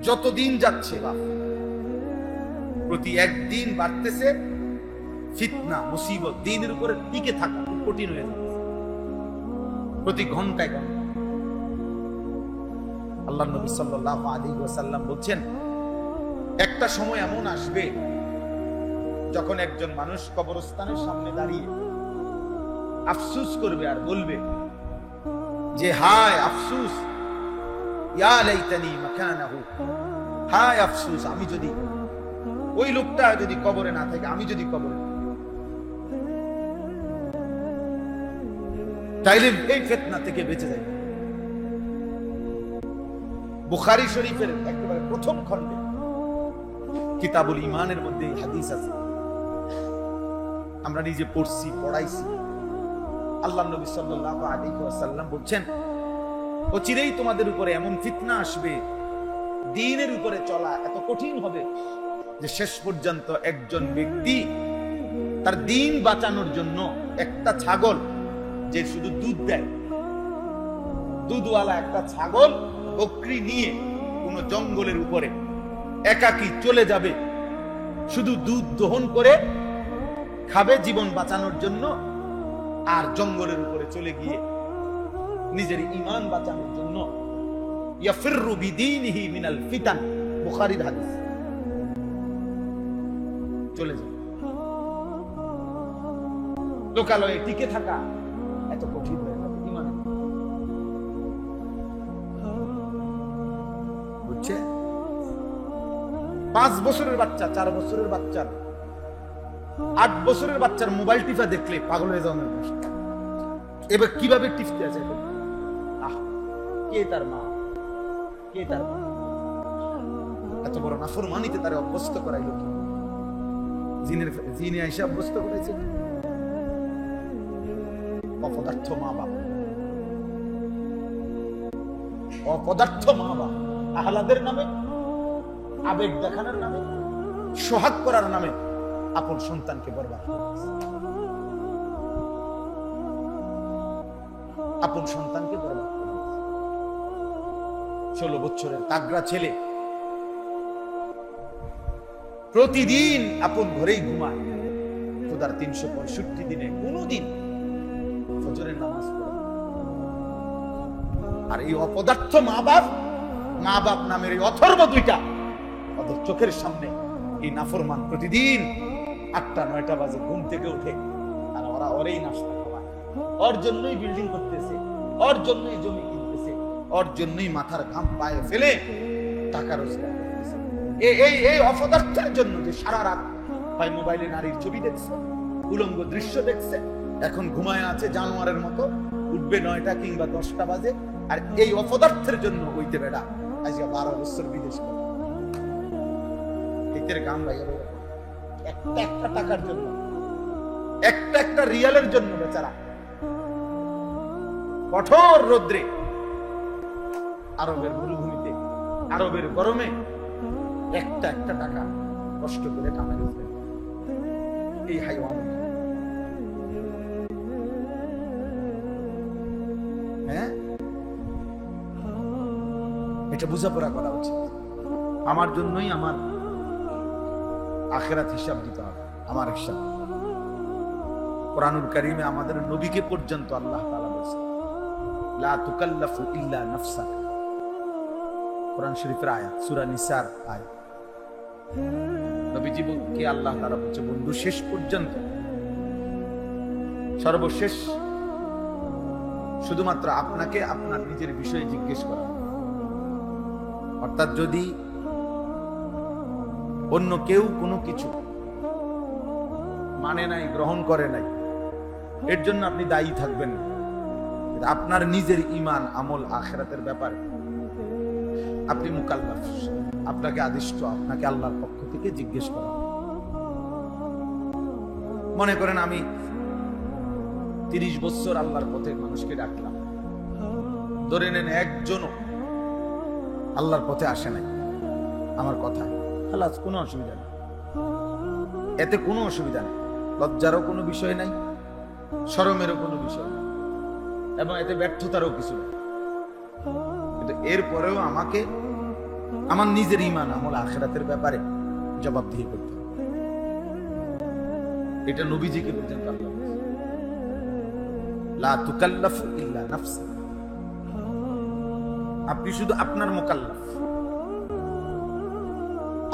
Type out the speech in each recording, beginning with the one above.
যতদিন যাচ্ছে প্রতি একদিন বাড়তেছে ফিতনা মুসিবত, দিনের উপরে টিকে থাকা খুব কঠিন হয়ে যাচ্ছে প্রতি ঘন্টায় ঘন্টায়। আল্লাহ নবী সাল্লাল্লাহু আলাইহি ওয়াসাল্লাম বলছেন, একটা সময় এমন আসবে যখন একজন মানুষ কবরস্থানের সামনে দাঁড়িয়ে আফসোস করবে আর বলবে যে হায় আফসোস, ইয়া লাইতানি মাকানাহু, হায় আফসোস, আমি যদি ওই লোকটা যদি কবরে না থাকে, আমি যদি কবরে তাইলে এই ফিতনা থেকে বেঁচে যাই। বুখারী শরীফের একেবারে প্রথম খণ্ডে কিতাবুল ঈমানের মধ্যে এই হাদিস আছে, আমরা নিজে পড়ছি পড়াইছি। আল্লাহ নবী সাল্লাল্লাহু আলাইহি ওয়াসাল্লাম বলছেন, অচিরেই তোমাদের উপরে এমন ফিতনা আসবে, দ্বীনের উপরে চলা এত কঠিন হবে যে শেষ পর্যন্ত একজন ব্যক্তি তার দ্বীন বাঁচানোর জন্য একটা ছাগল, যে শুধু দুধ দেয়, দুধওয়ালা একটা ছাগল বকরি নিয়ে কোন জঙ্গলের উপরে একাকী চলে যাবে, শুধু দুধ দহন করে খাবে জীবন বাঁচানোর জন্য, আর জঙ্গলের উপরে চলে গিয়ে নিজের ঈমান বাঁচানোর জন্য ইয়াফিরু বিদীনিহি মিনাল ফিতান, বুখারীর হাদিস, চলে যাবে। লোকালয়ে টিকে থাকা এত কঠিন হয়ে যাবে ঈমান, বুঝছে? 5 বছরের বাচ্চা, 4 বছরের বাচ্চা, 8 বছরের বাচ্চার মোবাইল টিপা দেখলে পাগল হয়ে যাওয়ার কষ্ট। এবার কিভাবে টিপতে আছে, কে তার মা, কে তার মা? এত বড় নাফরমানিতে তারে অভ্যস্ত করাইল কি? জিনে আইসা অভ্যস্ত করাইছে অপদার্থ মা বাপ, অপদার্থ মা বাপ আহলাদের নামে, আবেগ দেখানোর নামে, সোহাগ করার নামে আপন সন্তানকে বরবাদ করেছে, আপন সন্তানকে বরবাদ করেছে। 16 বছরের তাগড়া ছেলে প্রতিদিন আপন ঘরেই ঘুমায়, খোদার 365 দিনে কোনদিন ফজরের নামাজ পড়ে। আর এই অপদার্থ মা বাপ নামের এই অথর্ব দুইটা ওদের চোখের সামনে এই নাফরমান প্রতিদিন 8টা-9টা বাজে ঘুম থেকে উঠে, আর ওরা ওরেই নাস্তা খাওয়ায়, ওর জন্যই বিল্ডিং করতেছে, ওর জন্যই জমি কিনতেছে, ওর জন্যই মাথার ঘাম পায়ে ফেলে টাকা রোজগার করতেছে। এই অপদার্থের জন্য যে সারা রাত ভাই মোবাইলে নারীর ছবি দেখছে, উলঙ্গ দৃশ্য দেখছে, এখন ঘুমায় আছে জানোয়ারের মতো, উঠবে 9টা কিংবা 10টা বাজে। আর এই অপদার্থের জন্য হইতে বেড়া আজকে 12 বছর বিদেশ করে এদের গান ভাইয়া, একটা টাকার জন্য, একটা রিয়ালের জন্য বেচারা কঠোর রোদ্রে, আরবের মরুভূমিতে, আরবের গরমে একটা টাকা কষ্ট করে কামাই করবে এই হাইওয়ান। হ্যাঁ, এটা বোঝাপড়া করা উচিত। আমার জন্যই আমার আখিরাত হিসাব দিতে হবে, আমার হিসাব। কোরআনুল কারীমে আমাদের নবীকে পর্যন্ত আল্লাহ তাআলা বলেছেন, লা তুকাল্লাফু ইল্লা নাফসাক, কোরআন শরীফের আয়াত, সূরা নিসার আয়াত। নবীজিকে আল্লাহ তাআলা বলছে, বন্ধু শেষ পর্যন্ত, সর্বশেষ শুধুমাত্র আপনাকে আপনার নিজের বিষয়ে জিজ্ঞেস করা। অর্থাৎ যদি অন্য কেউ কোনো কিছু মানে নাই, গ্রহণ করে নাই, এর জন্য আপনি দায়ী থাকবেন না। আপনার নিজের ঈমান, আমল, আখিরাতের ব্যাপারে আপনি মুকাল্লাফ, আপনাকে আদিষ্ট, আপনাকে আল্লাহর পক্ষ থেকে জিজ্ঞেস করা। মনে করেন আমি 30 বছর আল্লাহর পথে মানুষকে ডাকলাম, ধরে নেন একজনও আল্লাহর পথে আসে নাই আমার কথা, খালাস, কোনো অসুবিধা নেই, এতে কোনো অসুবিধা নেই, লজ্জারও কোনো বিষয় নাই, শরমেরও কোনো বিষয় নেই, এবং এতে ব্যর্থতারও কিছু নেই। কিন্তু এরপরেও আমাকে আমার নিজের ঈমান আমল আখিরাতের ব্যাপারে জবাবদিহি করতে হবে। এটা নবীজিকে পর্যন্ত আল্লাহ বলেছেন, লা তুকাল্লাফু ইল্লা নাফসা। আপনি শুধু আপনার মুকাল্লাফ,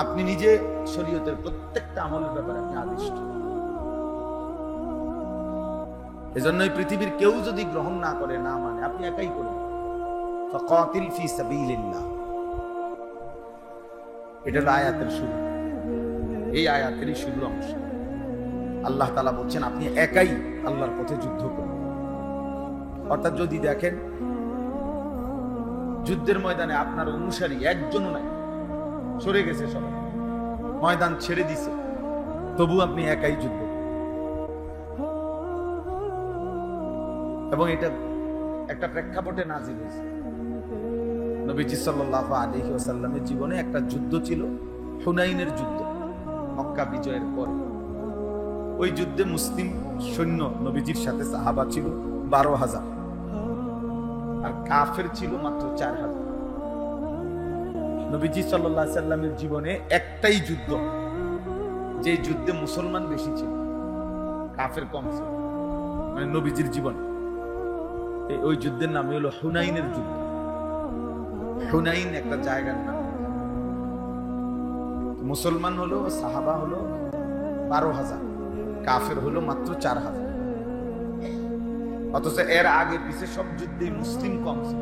আপনি নিজে শরীয়তের প্রত্যেকটা আমলের ব্যাপারে আপনি আদিষ্ট। এজন্যই পৃথিবীর কেউ যদি গ্রহণ না করে, না মানে, আপনি একাই করবেন। ফাকাতিল ফি সাবিলিল্লাহ, এটা হলো আয়াতের শুরু। এই আয়াতেরই শুরু অংশ। আল্লাহ তাআলা বলছেন আপনি একাই আল্লাহর পথে যুদ্ধ করুন। অর্থাৎ যদি দেখেন যুদ্ধের ময়দানে আপনার অনুসারী একজনও নাই, সরে গেছে, সবাই ময়দান ছেড়ে দিছে, তবু আপনি একাই যুদ্ধ। এবং এটা একটা প্রেক্ষাপটে নাজিল হয়েছে। নবীজি সাল্লাল্লাহু আলাইহি ওয়াসাল্লামের জীবনে একটা যুদ্ধ ছিল, হুনাইনের যুদ্ধ, মক্কা বিজয়ের পর। ওই যুদ্ধে মুসলিম সৈন্য নবীজির সাথে সাহাবা ছিল 12,000, আর কাফের ছিল মাত্র 4,000। নবীজি সাল্লাল্লাহু আলাইহি ওয়াসাল্লামের জীবনে একটাই যুদ্ধ, যে যুদ্ধে মুসলমান বেশি ছিল, কাফের কম ছিল, মানে নবীজির জীবন। ওই যুদ্ধের নাম হলো হুনাইনের যুদ্ধ। হুনাইন একটা জায়গার নাম। মুসলমান হলো, সাহাবা হলো 12,000, কাফের হলো মাত্র 4,000। অথচ এর আগে পিছে সব যুদ্ধে মুসলিম কম ছিল,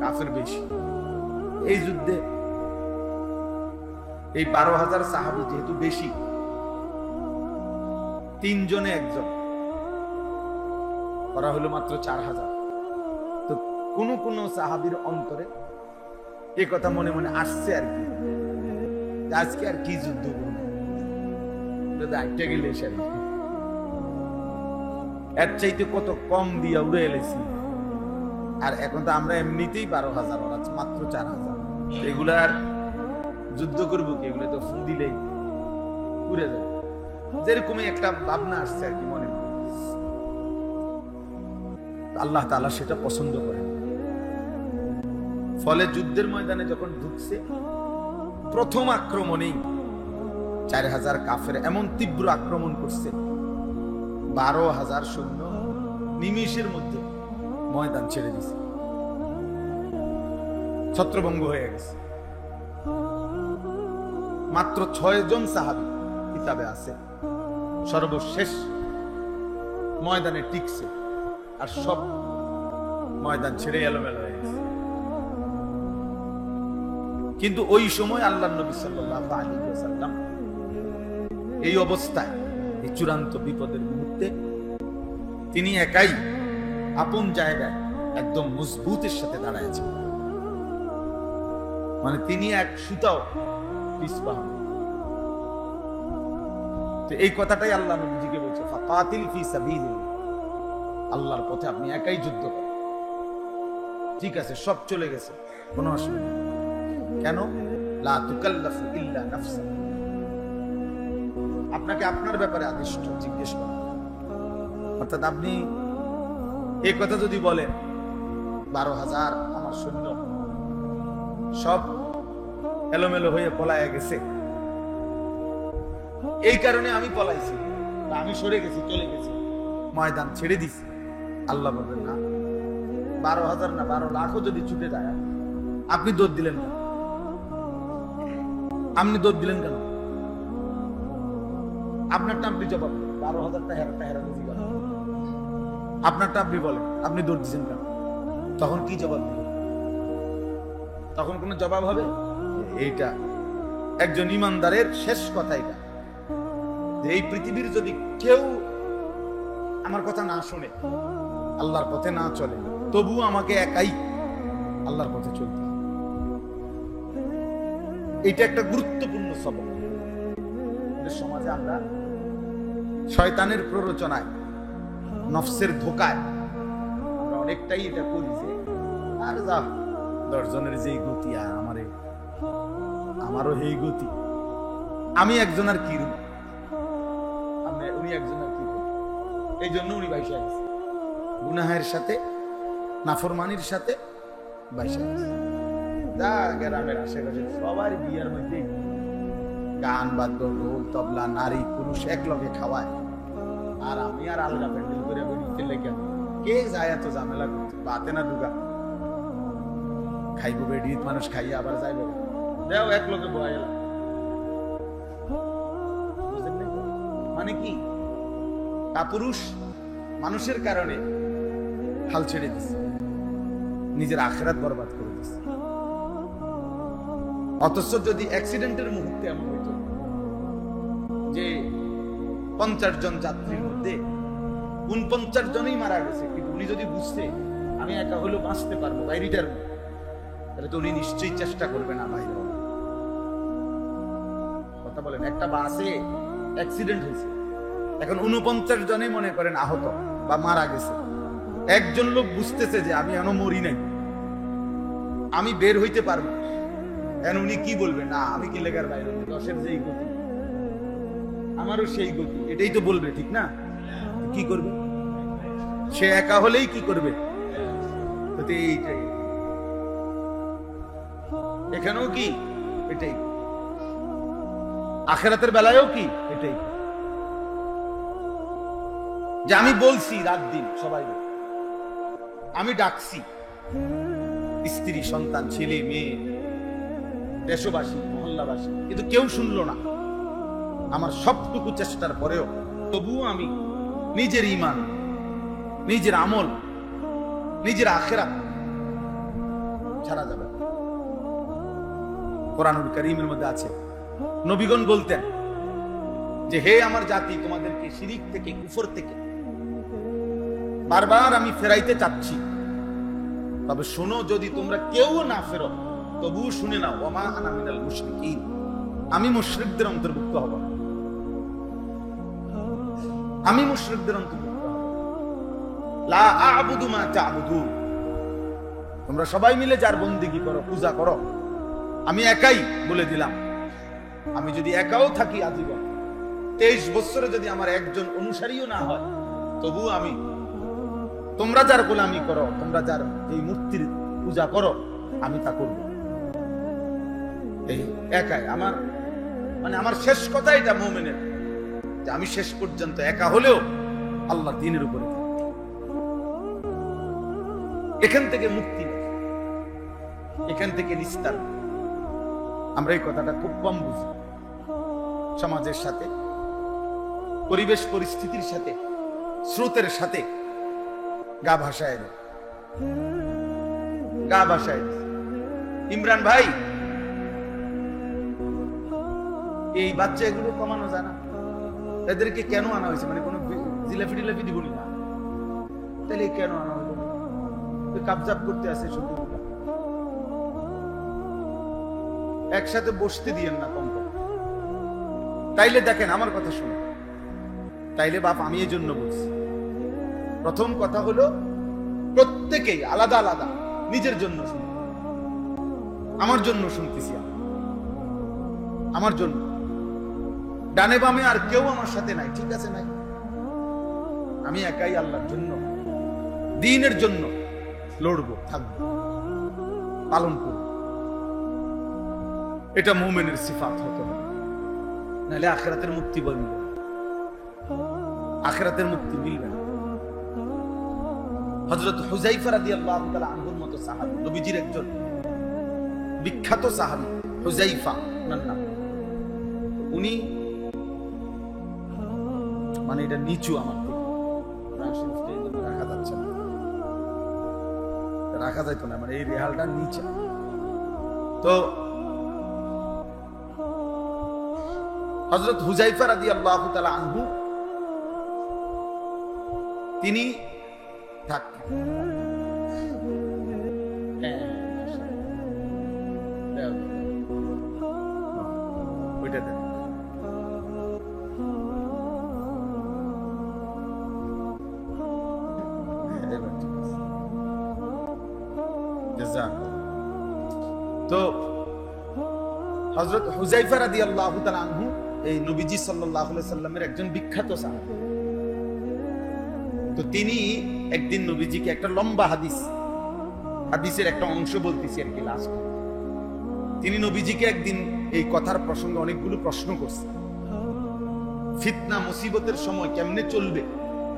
কাফের বেশি। এই যুদ্ধে এই 12,000 সাহাবী যেহেতু বেশি, 3 জনে একজন, করা হলো মাত্র 4,000। তো কোন কোন সাহাবীর অন্তরে এই কথা মনে মনে আসছে আর কি, আজকে আর কি যুদ্ধ করবো, আইটা গেলে এর চাইতে কত কম দিয়া উড়ে এলেছি। আর এখন তো আমরা এমনিতেই 12,000, ওরা মাত্র 4,000। এগুলার যুদ্ধ করবো কি? এগুলো তো ফু দিলেই উড়ে যাবে। যেরকমই একটা ভাবনা আসছে আর কি মনে। আল্লাহ তাআলা সেটা পছন্দ করেন। ফলে যুদ্ধের ময়দানে যখন ঢুকছে, প্রথম আক্রমণেই 4,000 কাফের এমন তীব্র আক্রমণ করছে, 12,000 সৈন্য নিমিষের মধ্যে ময়দান ছেড়ে দিছে, ছত্রভঙ্গ হয়ে গেছে। মাত্র 6 জন সাহাবী কিতাবে আছে সর্বশেষ ময়দানে টিকছে, আর সব ময়দান ছেড়ে এলোমেলো হয়ে গেছে। কিন্তু ওই সময় আল্লাহর নবী সাল্লাল্লাহু আলাইহি ওয়াসাল্লাম এই অবস্থায়, এই চূড়ান্ত বিপদের মুহূর্তে, তিনি একাই আপন জায়গায় একদম মজবুতের সাথে দাঁড়ায়ছেন। মানে তিনি এক সুতাও পিছপা হন। তো এই কথাটাই আল্লাহ নবীজিকে বলছে, ফাকাতিল ফি সাবিলিল্লাহ, আল্লাহর পথে আপনি একাই যুদ্ধ করেন। ঠিক আছে, সব চলে গেছে, কোনো অসুবিধা নেই। কেন? লা তুকাল্লাফু ইল্লা নাফসা। আপনাকে আপনার ব্যাপারে আদিষ্ট জিজ্ঞেস করা। অর্থাৎ আপনি এই কথা যদি বলেন, 12,000 আমার সৈন্য সব এলোমেলো হয়ে পলায় গেছে, এই কারণে আমি পলাইছি, আমি সরে গেছি, চলে গেছি, ময়দান ছেড়ে দিছি। আল্লাহ বলবেন না, 12,000 না 12 লাখও যদি ছুটে যায়, আপনি দৌড় দিলেন কেন? আপনি দৌড় দিলেন কেন? আপনারটা আপনি জবাব, 12,000টা হেরানো জীবন, আপনারটা আপনি বলেন, আপনি দৌড় দিচ্ছেন কেন? তখন কি জবাব দিবেন? তখন কোনো জবাব হবে? এইটা একজন ইমানদারের শেষ কথা, এটা যে এই পৃথিবীর যদি কেউ আমার কথা না শুনে, আল্লাহর পথে না চলে, তবু আমাকে একাই আল্লাহর পথে চলতে হবে। এটা একটা গুরুত্বপূর্ণ সবক। সমাজে আমরা শয়তানের প্ররোচনায়, নফসের ধোকায় আমরা অনেকটাই এটা করি যে, আর যা 10 জনের যেই গতি, আর আমারও এই গতি, আমি একজন আর কি রূপ, উনি একজন আর কি রূপ, এই জন্য উনি বাইশা গেছে গুনাহের সাথে, নাফরমানির সাথে বাইশা গেছে। যা গ্রামের আশেপাশে সবার বিয়ের মধ্যে গান বাদ্য ঢোল তবলা নারী পুরুষ এক লগে খাওয়ায়, আর আমি আর আলগা প্যান্ডেল করে বেরিয়ে লেগে কে যায় এত ঝামেলা করতে, বাতে না ঢুকা খাইবো বেডিত মানুষ খাইয়ে আবার যাইব, দেও এক লোকে বয়া গেল। মানে কি কাপুরুষ মানুষের কারণে হাল ছেড়ে দিচ্ছে, নিজের আখিরাত বরবাদ করে দিচ্ছে। অথচ যদি অ্যাক্সিডেন্টের মুহূর্তে এমন হইত যে 50 জন যাত্রীর মধ্যে 49 জনই মারা গেছে, কিন্তু উনি যদি বুঝতে আমি একা হলেও বাঁচতে পারবো বাইরিটার, তাহলে তো উনি নিশ্চয়ই চেষ্টা করবে না বাইরে। কথা বলেন, একটা বাসে অ্যাক্সিডেন্ট হয়েছে, এখন 49 জনই মনে করেন আহত বা মারা গেছে, একজন লোক বুঝতেছে যে আমি এখনো মরি নাই, আমি বের হইতে পারবো, এখন উনি কি বলবে, না আমি কি লেগার বাইরে, 10-এর যেই গতি আমারও সেই গতি, এটাই তো বলবে, ঠিক না? কি করবে সে? একা হলেই কি করবে? এইটাই এখানেও কি এটাই, আখিরাতের বেলায়ও কি এটাই, যে আমি বলছি রাত দিন সবাই, আমি ডাকছি স্ত্রী সন্তান ছেলে মেয়ে দেশবাসী মহল্লাবাসী, কিন্তু কেউ শুনলো না। আমার সবটুকু চেষ্টার পরেও তবুও আমি নিজের ঈমান, নিজের আমল, নিজের আখিরাত ছাড়া যাবে। কোরআনুল কারীমের মধ্যে আছে, নবীগণ বলতেন যে হে আমার জাতি, তোমাদেরকে শিরিক থেকে কুফর থেকে বারবার আমি ফেরাইতে চাচ্ছি, তবে শোনো যদি তোমরা কেউ না ফেরো তবুও শুনে নাও, ওয়া মা আনা মিনাল মুশরিকিন, আমি মুশরিকদের অন্তর্ভুক্ত হব না, আমি মুশরিকদের অন্তর্ভুক্ত হব। লা আ'বুদু মা তা'বুদুন, তোমরা সবাই মিলে যার বন্দেগী করো, পূজা করো, আমি একাই বলে দিলাম। আমি যদি একাও থাকি আজীবন, 23 বছরে যদি আমার একজন অনুসারীও না হয়, তবুও আমি, তোমরা যার গোলামি করো, তোমরা যার এই মূর্তির পূজা করো, আমি তা করব। এই একাই আমার, মানে আমার শেষ কথা এটা মুমিনের, যে আমি শেষ পর্যন্ত একা হলেও আল্লাহ দ্বীনের উপরে। এখান থেকে মুক্তি নেই, এখান থেকে নিস্তার। আমরা এই কথাটা খুব কম বুঝি, সমাজের সাথে, পরিবেশ পরিস্থিতির সাথে, স্রোতের সাথে গা ভাসায় দেয়, গা ভাসায় দেয়। ইমরান ভাই, এই বাচ্চা এগুলো কমানো যায় না, এদেরকে কেন আনা হয়েছে? মানে কোনো জিলাপি টিলাপি দিব না, তাহলে কেন আনা হলো? কাবজাব করতে আসে শুধু, একসাথে বসতে দিয়েন না কম কম। তাইলে দেখেন আমার কথা শুনে, তাইলে বাপ আমি এই জন্য বলছি, প্রথম কথা হলো প্রত্যেকেই আলাদা আলাদা নিজের জন্য শুনুন। আমার জন্য শুনতেছি, আমার জন্য, ডানে বামে আর কেউ আমার সাথে নাই, ঠিক আছে? নাই, আমি একাই আল্লাহর জন্য, দ্বীনের জন্য লড়বো, থাকবো, পালন করব। এটা মুমিনের সিফাত হতে হবে, নাহলে আখিরাতের মুক্তি বলবে, আখিরাতের মুক্তি মিলবে না। হযরত হুযায়ফা রাদিয়াল্লাহু তাআলা আনহুর মতো সাহাবী, নবীজির একজন বিখ্যাত সাহাবী হুযায়ফা ওনার নাম। উনি, মানে এটা নিচু আমার থেকে, রাখা যাচ্ছে না, রাখা যাইতো না, মানে এই রেহালটা নিচে। তো হযরত হুযায়ফা রাদিয়াল্লাহু তাআলা আনহু তিনি থাকতেন, ওইটা দেন, তো হযরত হুযায়ফা রাদিয়াল্লাহু তাআলা আনহু এই নবীজি সাল্লাল্লাহু আলাইহি সাল্লামের একজন বিখ্যাত সাহাবী। তো তিনি একদিন নবীজিকে একটা লম্বা হাদিসের একটা অংশ বলতেছি আর কি, লাস্ট তিনি নবীজিকে একদিন এই কথার প্রসঙ্গে অনেকগুলো প্রশ্ন করছেন। ফিতনা মুসিবতের সময় কেমনে চলবে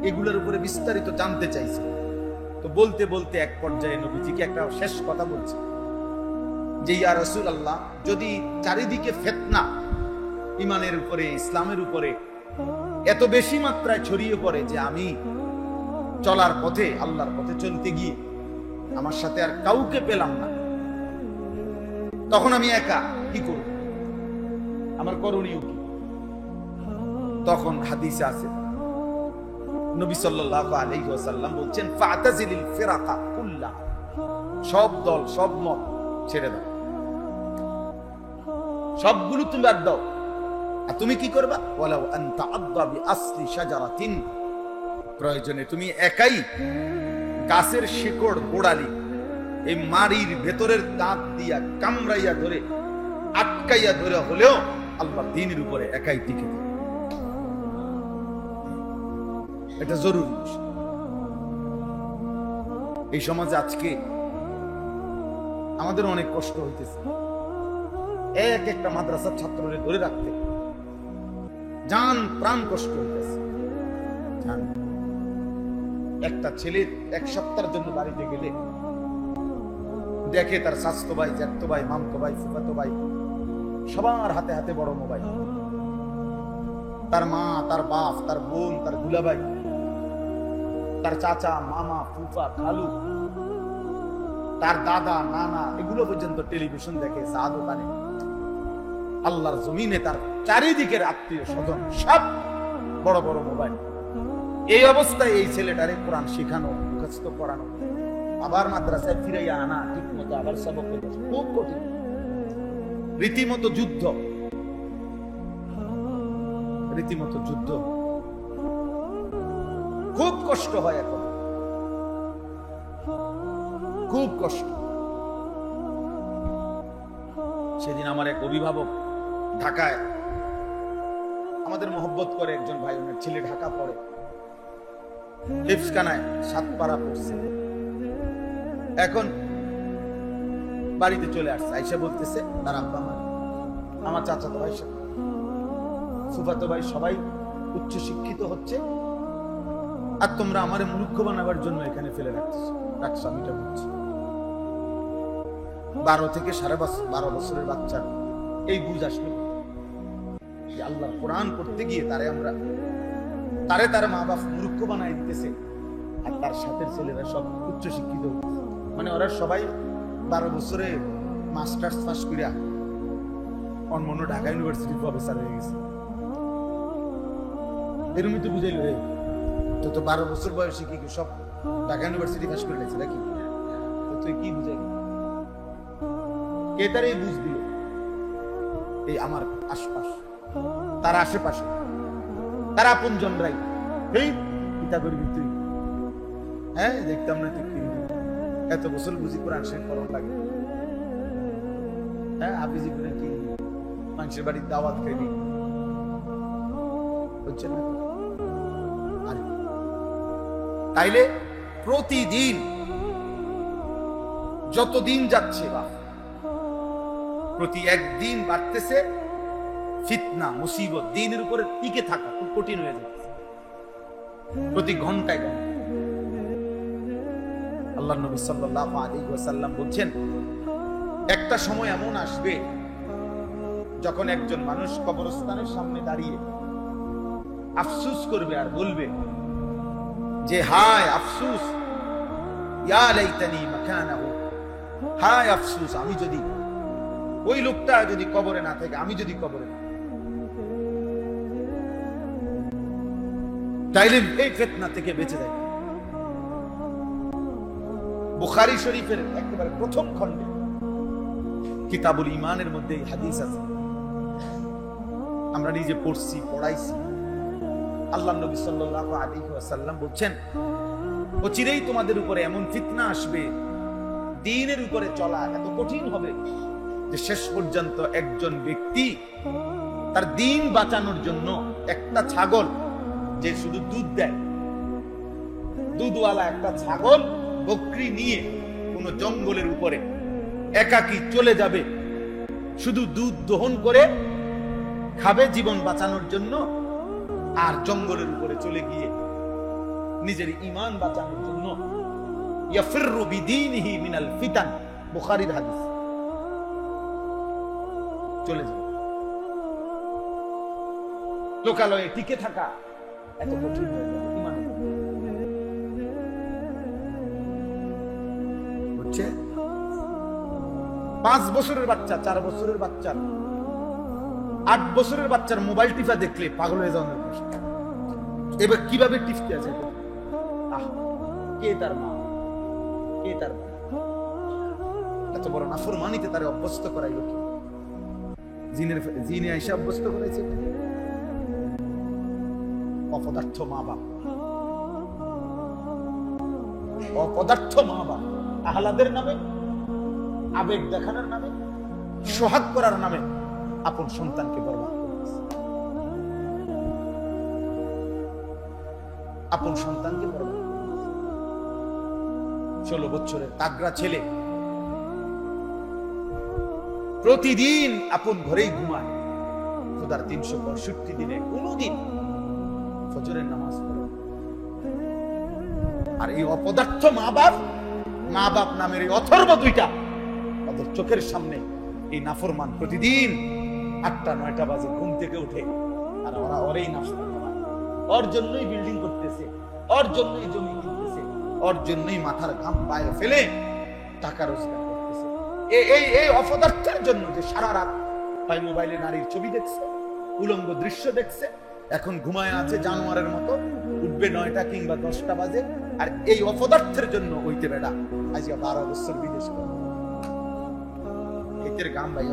এগুলোর উপরে বিস্তারিত জানতে চাইছে। তো বলতে বলতে এক পর্যায়ে নবীজিকে একটা শেষ কথা বলছে যে, ইয়া রাসূলুল্লাহ, যদি চারিদিকে ফিতনা ঈমানের উপরে, ইসলামের উপরে এত বেশি মাত্রায় ছড়িয়ে পড়ে যে আমি চলার পথে, আল্লাহর পথে চলতে গিয়ে আমার সাথে আর কাউকে পেলাম না, তখন আমি একা কি করব? আমার করণীয় কি? তখন হাদিসে আছে নবী সাল্লাল্লাহু আলাইহি ওয়াসাল্লাম বলছেন, ফাতাজিলিল ফিরাকা কুল্লাহ, সব দল সব মত ছেড়ে দাও, সবগুলো তুমি বাদ দাও। আর তুমি কি করবা? ওয়ালাউ আনতা আদবা বিআসলি শাজারাতিন, প্রয়োজনে তুমি একাই গাছের শিকড় গোড়ালি এই মারির ভেতরের দাঁত দিয়া কামড়াইয়া ধরে আটকাইয়া ধরে হলেও আল্লাহর দ্বীনের উপরে একাই টিকে থাকো। এটা জরুরি বিষয়। এই সমাজে আজকে আমাদের অনেক কষ্ট হইতেছে, এক একটা মাদ্রাসার ছাত্রদের ধরে রাখতে জান প্রাণ কষ্ট হইতেছে। একটা ছেলে এক সপ্তাহের জন্য বাড়িতে গেলে দেখে তার স্বাস্থ্য ভাই, জ্যাঠতো ভাই, মামতো ভাই, ফুফাতো ভাই সবার হাতে হাতে বড় মোবাইল, তার মা, তার বাপ, তার বোন, তার দুলাভাই, তার চাচা, মামা, ফুফা, খালু, তার দাদা, নানা, এগুলো পর্যন্ত টেলিভিশন দেখে, চা দোকানে, আল্লাহর জমিনে তার চারিদিকের আত্মীয় স্বজন সব বড় বড় মোবাইল। এই অবস্থায় এই ছেলেটারে কোরআন শেখানো, মুখস্থ করানো, আবার মাদ্রাসায় ফিরাইয়া আনা, ঠিক মতো আবার সবক খুব কঠিন, রীতিমতো যুদ্ধ, রীতিমতো যুদ্ধ, খুব কষ্ট হয় এখন, খুব কষ্ট। সেদিন আমার এক অভিভাবক ঢাকায়, আমাদের মহব্বত করে একজন ভাই, ওনার ছেলে ঢাকা পড়ে, হিফজখানায় 7 পারা পড়ছে, এখন বাড়িতে চলে আসছে, আইসা বলতেছে তার আব্বা মা, আমার চাচাতো ভাই, ফুফাতো ভাই সবাই উচ্চ শিক্ষিত হচ্ছে, আর তোমরা আমারে মূর্খ বানাবার জন্য এখানে ফেলে রাখছো। আমি এটা বলছি, 12 থেকে 12.5 বছরের বাচ্চা এই বুঝ আসলো যে আল্লাহর কোরআন পড়তে গিয়ে তার মা বাপ মূর্খ বানাই দিতেছে, আর তার সাথে ছেলেরা সব উচ্চ শিক্ষিত, মানে ওরা সবাই 12 বছরে মাস্টার্স পাস করিয়া অন্য ঢাকা ইউনিভার্সিটির প্রফেসর হয়ে গেছে। এরমই তো বুঝাইল, তো 12 বছর বয়সে কি সব ঢাকা ইউনিভার্সিটি পাস করে গেছে নাকি? তুই কি বুঝাইলি? কে তার এই বুঝ দিল? এই আমার আশপাশ, তার আশেপাশে, তার আপন জনরাই, এই পিতা করবি তুই, হ্যাঁ দেখতাম না তুই কি এত বছর বুঝি কোরআন শেখ করণ লাগে, হ্যাঁ হাফিজি করে কি মানুষের বাড়ির দাওয়াত খাইবি, হচ্ছে না? তাইলে প্রতিদিন যতদিন যাচ্ছে বা প্রতি একদিন বাড়তেছে ফিতনা মুসিবত, দ্বীনের উপরে টিকে থাকা খুব কঠিন হয়ে যাচ্ছে প্রতি ঘন্টায় ঘন্টায়। আল্লাহর নবী সাল্লাল্লাহু আলাইহি ওয়াসাল্লাম বলছেন, একটা সময় এমন আসবে যখন একজন মানুষ কবরস্থানের সামনে দাঁড়িয়ে আফসোস করবে আর বলবে যে হায় আফসোস, ইয়া লাইতানি মাকানাহু, হায় আফসোস, আমি যদি ওই লোকটা যদি কবরে না থাকে, আমি যদি কবরে না, তাইলে এই ফিতনা থেকে বেঁচে যায়। বুখারী শরীফের একেবারে প্রথম খণ্ডে কিতাবুল ঈমানের মধ্যে এই হাদিস আছে, আমরা নিজে পড়ছি, পড়াইছি। আল্লাহর নবী সাল্লাল্লাহু আলাইহি ওয়াসাল্লাম বলছেন, অচিরেই তোমাদের উপরে এমন ফিতনা আসবে, দ্বীনের উপরে চলা এত কঠিন হবে যে শেষ পর্যন্ত একজন ব্যক্তি তার দ্বীন বাঁচানোর জন্য একটা ছাগল, যে শুধু দুধ দেয়, দুধওয়ালা একটা ছাগল বকরি নিয়ে কোন জঙ্গলের উপরে একাকী চলে যাবে, শুধু দুধ দহন করে খাবে জীবন বাঁচানোর জন্য, আর জঙ্গলের উপরে চলে গিয়ে নিজের ঈমান বাঁচানোর জন্য ইয়াফিরু বিদীনিহি মিনাল ফিতান, বুখারীর হাদিস, চলে যাবে। লোকালয়ে টিকে থাকা এত কঠিন হয়ে যাবে ঈমানের। বুঝছে? 5 বছরের বাচ্চা, 4 বছরের বাচ্চা, 8 বছরের বাচ্চার মোবাইল টিপা দেখলে পাগল হয়ে যাওয়ার প্রশ্ন। এবার কিভাবে টিপতে আছে? কে তার মা, কে তার মা? এত বড় নাফরমানিতে তারে অভ্যস্ত করাইল কি? জিনে আইসা অভ্যস্ত করাইছে। অপদার্থ মা বাপ, অপদার্থ মা বাপ আহলাদের নামে, আবেগ দেখানোর নামে, সোহাগ করার নামে আপন সন্তানকে বরবাদ করেছে। আপন সন্তানকে বরবাদ করেছে। 16 বছরের তাগড়া ছেলে প্রতিদিন আপন ঘরেই ঘুমায়, খোদার 365 দিনে কোনদিন ফজরের নামাজ পড়ে। আর এই অপদার্থ মা বাপ নামের এই অথর্ব দুইটা ওদের চোখের সামনে এই নাফরমান প্রতিদিন 8টা-9টা বাজে ঘুম থেকে উঠে, আর ওরা ওরেই নাস্তা খাওয়ায়, ওর জন্যই বিল্ডিং করতেছে, ওর জন্যই জমি কিনতেছে, ওর জন্যই মাথার ঘাম পায়ে ফেলে টাকা রোজগার করতেছে। এই অপদার্থের জন্য যে সারা রাত হয় মোবাইলে নারীর ছবি দেখছে, উলঙ্গ দৃশ্য দেখছে, এখন ঘুমায় আছে জানোয়ারের মতো, উঠবে 9টা কিংবা 10টা বাজে। আর এই অপদার্থের জন্য হইতে বেড়া আজকে 12 বছর বিদেশ করে এদের গাম ভাই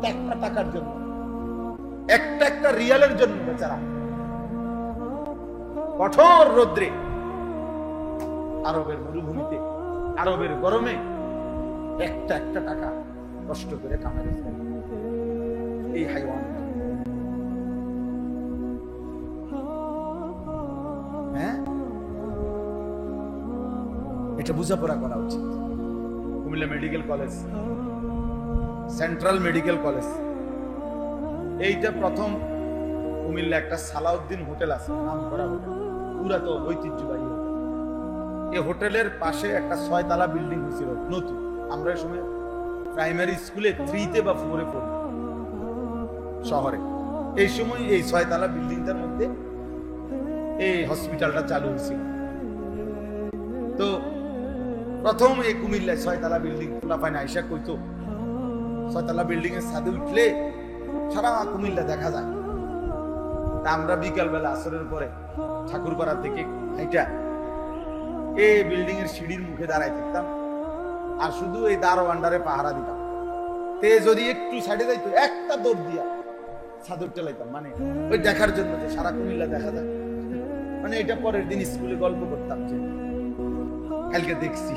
একটা টাকার জন্য, একটা রিয়ালের জন্য বেচারা কঠোর রোদ্রে, আরবের মরুভূমিতে, আরবের গরমে একটা টাকা কষ্ট করে কামাই। এই হাইওয়ান, হ্যাঁ, এটা বোঝাপড়া করা উচিত। Comilla medical college, central medical college, এইটা প্রথম কুমিল্লা একটা সালাউদ্দিন হোটেল আছে, নাম করা হোটেল, পুরাতন ঐতিহ্যবাহী হোটেল। এই হোটেলের পাশে একটা 6 তলা বিল্ডিং হয়েছিল নতুন। আমরা এই সময় প্রাইমারি স্কুলে 3-তে বা 4-এ পড়ি শহরে। এই সময় এই 6 তলা বিল্ডিংটার মধ্যে এই হসপিটালটা চালু হয়েছিল। তো প্রথম এই কুমিল্লায় 6 তলা বিল্ডিং খোলা পায় না, আইসা কইতো 6 তলা বিল্ডিং এর ছাদে উঠলে সারা কুমিল্লা দেখা যায়। তা আমরা বিকাল বেলা আসরের পরে ঠাকুরপাড়া থেকে হাইটা এই বিল্ডিং এর সিঁড়ির মুখে দাঁড়াই থাকতাম, আর শুধু এই দারোয়ানডারে পাহারা দিতাম। তে যদি একটু সাইডে যাইতো একটা দৌড় দিয়া ছাদর টেলাইতাম, মানে ওই দেখার জন্য যে সারা কুমিল্লা দেখা যায়। মানে এটা পরের দিন স্কুলে গল্প করতাম যে কালকে দেখছি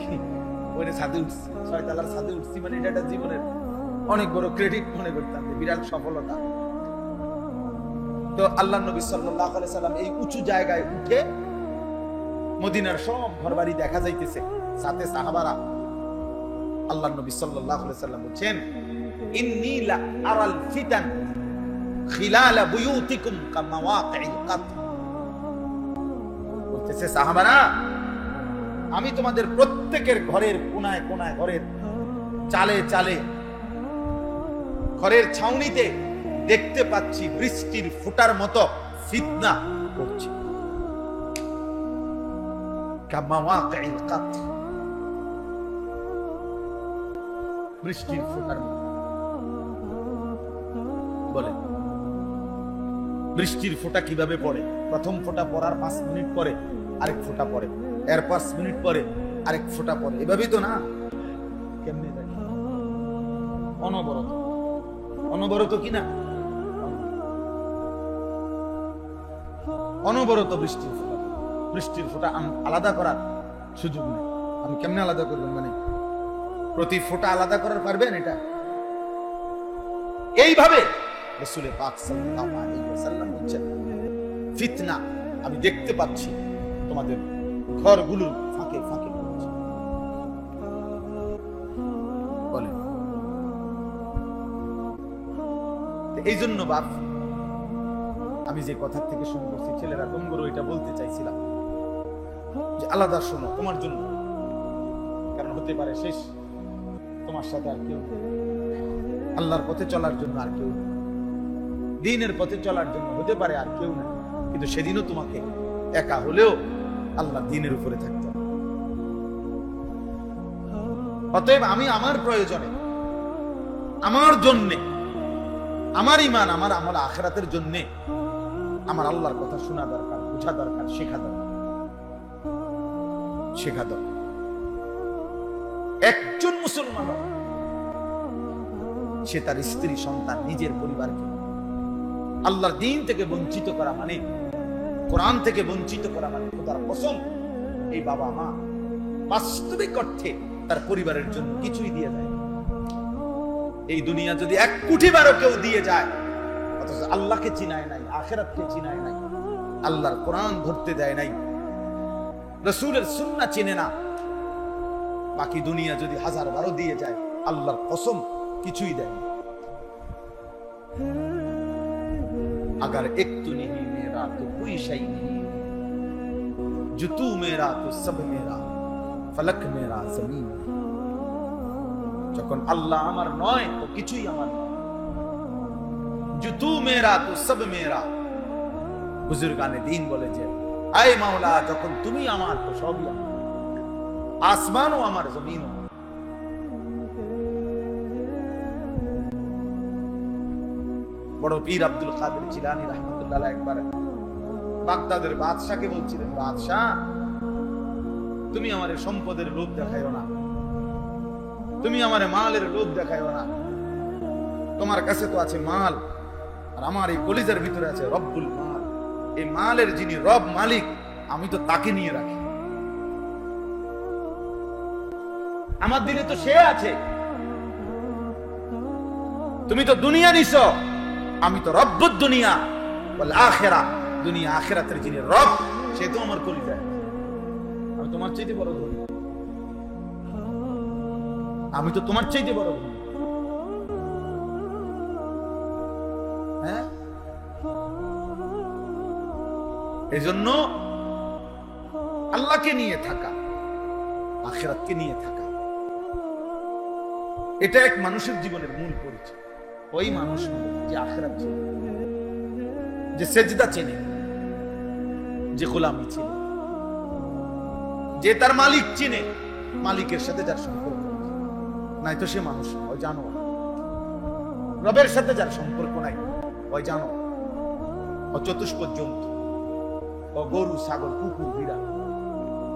ওই ছাদে উঠছি, 6 তলার ছাদে উঠছি, মানে এটা একটা জীবনের অনেক বড় ক্রেডিট মনে করতাম, বিরাট সফলতা। তো আল্লাহ নবী সাল্লাল্লাহু আলাইহি সাল্লাম এই উঁচু জায়গায় উঠে মদিনার সব ঘরবাড়ি দেখা যাইতেছে, সাথে সাহাবারা। আল্লাহ নবী সাল্লাল্লাহু আলাইহি সাল্লাম বলেন, ইন্নী লা আরাল ফিতান খিলালা বুয়ুতিকুম কামাওয়াকিল কাতর। বলতেছে সাহাবারা, আমি তোমাদের প্রত্যেকের ঘরের কোনায় কোনায়, ঘরের চালে চালে, ঘরের ছাউনিতে দেখতে পাচ্ছি বৃষ্টির ফোঁটার মতো ফিতনা পড়ছে। কামাওয়াকিল কাতর, বৃষ্টির ফোঁটার মতো। বলে বৃষ্টির ফোঁটা কিভাবে পড়ে? প্রথম ফোঁটা পড়ার 5 মিনিট পরে আরেক ফোঁটা পড়ে, এর 5 মিনিট পরে আরেক ফোঁটা পড়ে, এভাবেই তো না? কেমনে জানি অনবরত, অনবরত কিনা অনবরত বৃষ্টির ফোঁটা। বৃষ্টির ফোঁটা আলাদা করার সুযোগ নেই। আমি কেমনে আলাদা করবেন? মানে প্রতি ফোঁটা আলাদা করার পারবেন? এটা এইভাবে রাসূল পাক সাল্লাল্লাহু আলাইহি ওয়াসাল্লাম বলেন, ফিতনা আমি দেখতে পাচ্ছি তোমাদের ঘরগুলোর ফাঁকে ফাঁকে পড়ছে। বলেন এই জন্য বাপ, আমি যে কথার থেকে শুরু করছি, ছেলেরা তোমরা এটা বলতে চাইছিলাম যে আলাদা শোনো তোমার জন্য, কারণ হতে পারে শেষ তোমার সাথে আর কেউ, আল্লাহর পথে চলার জন্য আর কেউ, দ্বীনের পথে চলার জন্য হতে পারে আর কেউ না, কিন্তু সেদিনও তোমাকে একা হলেও আল্লাহ দ্বীনের উপরে থাকতে হবে। অতএব আমি আমার প্রয়োজনে, আমার জন্যে, আমার ঈমান, আমার আমল আখিরাতের জন্যে আমার আল্লাহর কথা শোনা দরকার, বোঝা দরকার, শেখা দরকার, শেখা দরকার। একজন মুসলমান সে তার স্ত্রী, সন্তান, নিজের পরিবারকে আল্লাহর দ্বীন থেকে বঞ্চিত করা মানে, কোরআন থেকে বঞ্চিত করা মানে খোদার কসম এই বাবা মা বাস্তবিক অর্থে তার পরিবারের জন্য কিছুই দিয়ে দেয়। এই দুনিয়া যদি এক কোটি বারও কেউ দিয়ে যায়, অথচ আল্লাহকে চিনায় নাই, আখিরাতকে চিনায় নাই, আল্লাহর কোরআন ধরতে দেয় নাই, রাসূলের সুন্নাহ চিনে না, বাকি দুনিয়া যদি হাজার বারো দিয়ে যায়, আল্লাহর কসম কিছুই দেয় না। अगर एक तू नहीं मेरा तो कोई शै नहीं, जो तू मेरा तो सब मेरा, फलक मेरा जमीन। যখন আল্লাহ আমার নয় তো কিছুই আমার নয়, जो तू मेरा तो सब मेरा। বুজুর্গানে দ্বীন বলে যে আয় মাওলা, যখন তুমি আমার তো সবই আমার, আসমানও আমার, জমিনও। বড় পীর আব্দুল কাদের জিলানী রাহমাতুল্লাহ আলাইহি একবার বাগদাদের বাদশাকে বলছিলেন, বাদশা তুমি আমারে সম্পদের লোভ দেখাইও না, তুমি আমারে মালের লোভ দেখাইও না, তোমার কাছে তো আছে মাল, আর আমার এই কলিজার ভিতরে আছে রব্বুল মাল। এই মালের যিনি রব, মালিক, আমি তো তাকে নিয়ে রাখি, আমার দিলে তো সে আছে। তুমি তো দুনিয়া নিছো, আমি তো রব্বুদ দুনিয়া ওয়াল আখিরা, দুনিয়া আখিরাতের যিনি রব সে তো আমার কলিজায়। আমি তোমার চাইতে বড় ধনী, আমি তো তোমার চাইতে বড় ধনী। হ্যাঁ, এজন্য আল্লাহকে নিয়ে থাকা, আখিরাতকে নিয়ে থাকা, এটা এক মানুষের জীবনের মূল পরিচয়। ওই মানুষ যে আখিরাত চেনে, যে সেজদা চেনে, যে গোলামি চেনে, যে তার মালিক চেনে, মালিকের সাথে যার সম্পর্ক নাই তো সে মানুষ, ওই জানো। রবের সাথে যার সম্পর্ক নাই ওই জানো, ও চতুষ্পদ জন্তু, ও গরু, ছাগল, কুকুর, বিড়াল,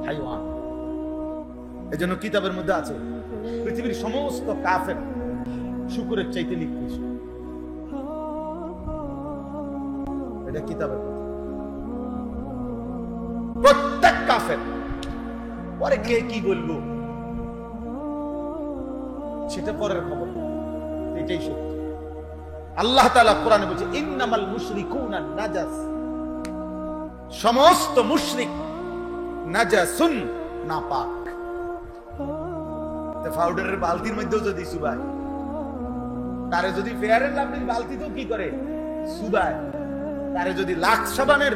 হাইওয়ান। এজন্য কিতাবের মধ্যে আছে পৃথিবীর সমস্ত কাফের শুকরের চাইতে নিকৃষ্ট। এটা কিতাবের কথা। প্রত্যেক কাফের, পরে কে কি বলবো সেটা পরের খবর, এটাই সত্য। আল্লাহ তাআলা কোরআনে বলছে ইন্নামাল মুশরিকুনা নাজাস, সমস্ত মুশরিক নাজাসুন, নাপাক। পাউডারের বালতির মধ্যেও যদি সুবায়, তারে যদি ফেয়ারের লাভলির বালতিতেও কি করে সুবায়, তারে যদি লাক্স সাবানের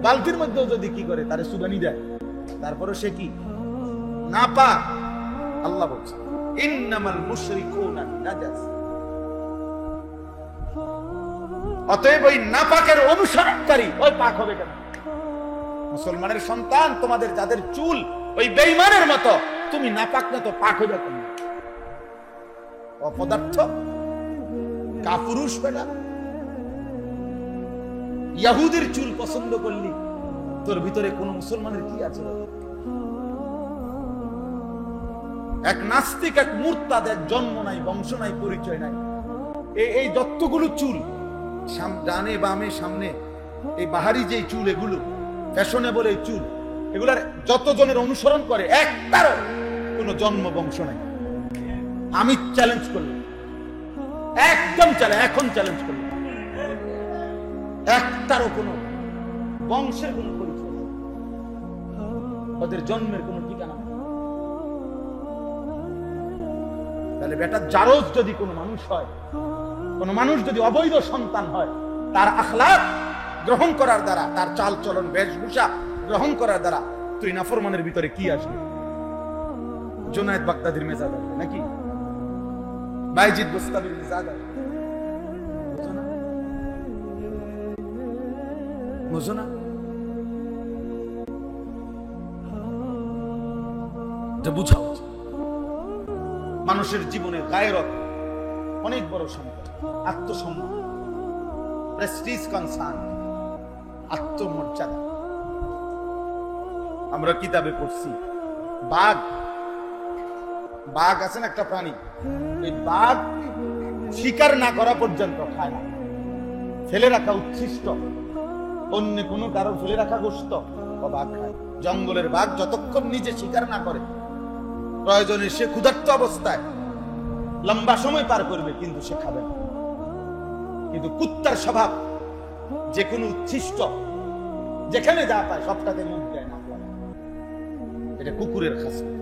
বালতির মধ্যেও যদি কি করে তারে সুবানি দেয়, তারপরে সে কি নাপাক। আল্লাহ বলছে ইন্নামাল মুশরিকুনা নাজাস। অতএব ওই নাপাকের অনুসরণকারী ওই পাক হবে কেন? মুসলমানের সন্তান তোমাদের যাদের চুল ওই বেঈমানের মতো, তুমি নাপাক না তো পাক হবে কেন? অপদার্থ, কাপুরুষ বেটা। ইহুদির চুল পছন্দ করলি, তোর ভিতরে কোন মুসলমানের কি আছে? এক নাস্তিক, এক মুরতাদ, এক জন্ম নাই, বংশ নাই, পরিচয় নাই। এই যতগুলো চুল ডানে বামে সামনে, এই বাহারি যে চুল, এগুলো ফ্যাশনেবল এই চুল, এগুলার যতজনের অনুসরণ করে একটারও কোনো জন্ম বংশ নাই। আমি চ্যালেঞ্জ করলাম, একদম এখন চ্যালেঞ্জ করলাম, একটারও কোনো বংশের কোনো পরিচয়, ওদের জন্মের কোনো ঠিকানা। তাহলে বেটা জারজ যদি কোনো মানুষ হয়, কোন মানুষ যদি অবৈধ সন্তান হয়, তার আখলাক গ্রহণ করার দ্বারা, তার চাল চলন বেশভূষা গ্রহণ করার দ্বারা তুই নাফরমানের ভিতরে কি আসবে? জুনায়েদ বাগদাদির মেজাজ আসবে নাকি? বাইজিদ বুস্তামির মেজাজ আসবে? বুঝো না? বুঝাও মানুষের জীবনে গায়রত অনেক বড় সম্পদ, আত্মসম্মান, প্রেস্টিজ, কনসার্ন, আত্মমর্যাদা। আমরা কিতাবে পড়ছি বাঘ, বাঘ আছেন একটা প্রাণী, এই বাঘ শিকার না করা পর্যন্ত খায় না, ফেলে রাখা উচ্ছিষ্ট, অন্য কোনো কারো ফেলে রাখা গোশত ও বাঘ খায়। জঙ্গলের বাঘ যতক্ষণ নিজে শিকার না করে, প্রয়োজনে সে ক্ষুধার্ত অবস্থায় লম্বা সময় পার করবে, কিন্তু সে খাবে না। কিন্তু কুত্তার স্বভাব, যে কোনো উচ্ছিষ্ট যেখানে যা পায় সবটাতে মুখ দেয় না, এটা কুকুরের খাসিয়ত।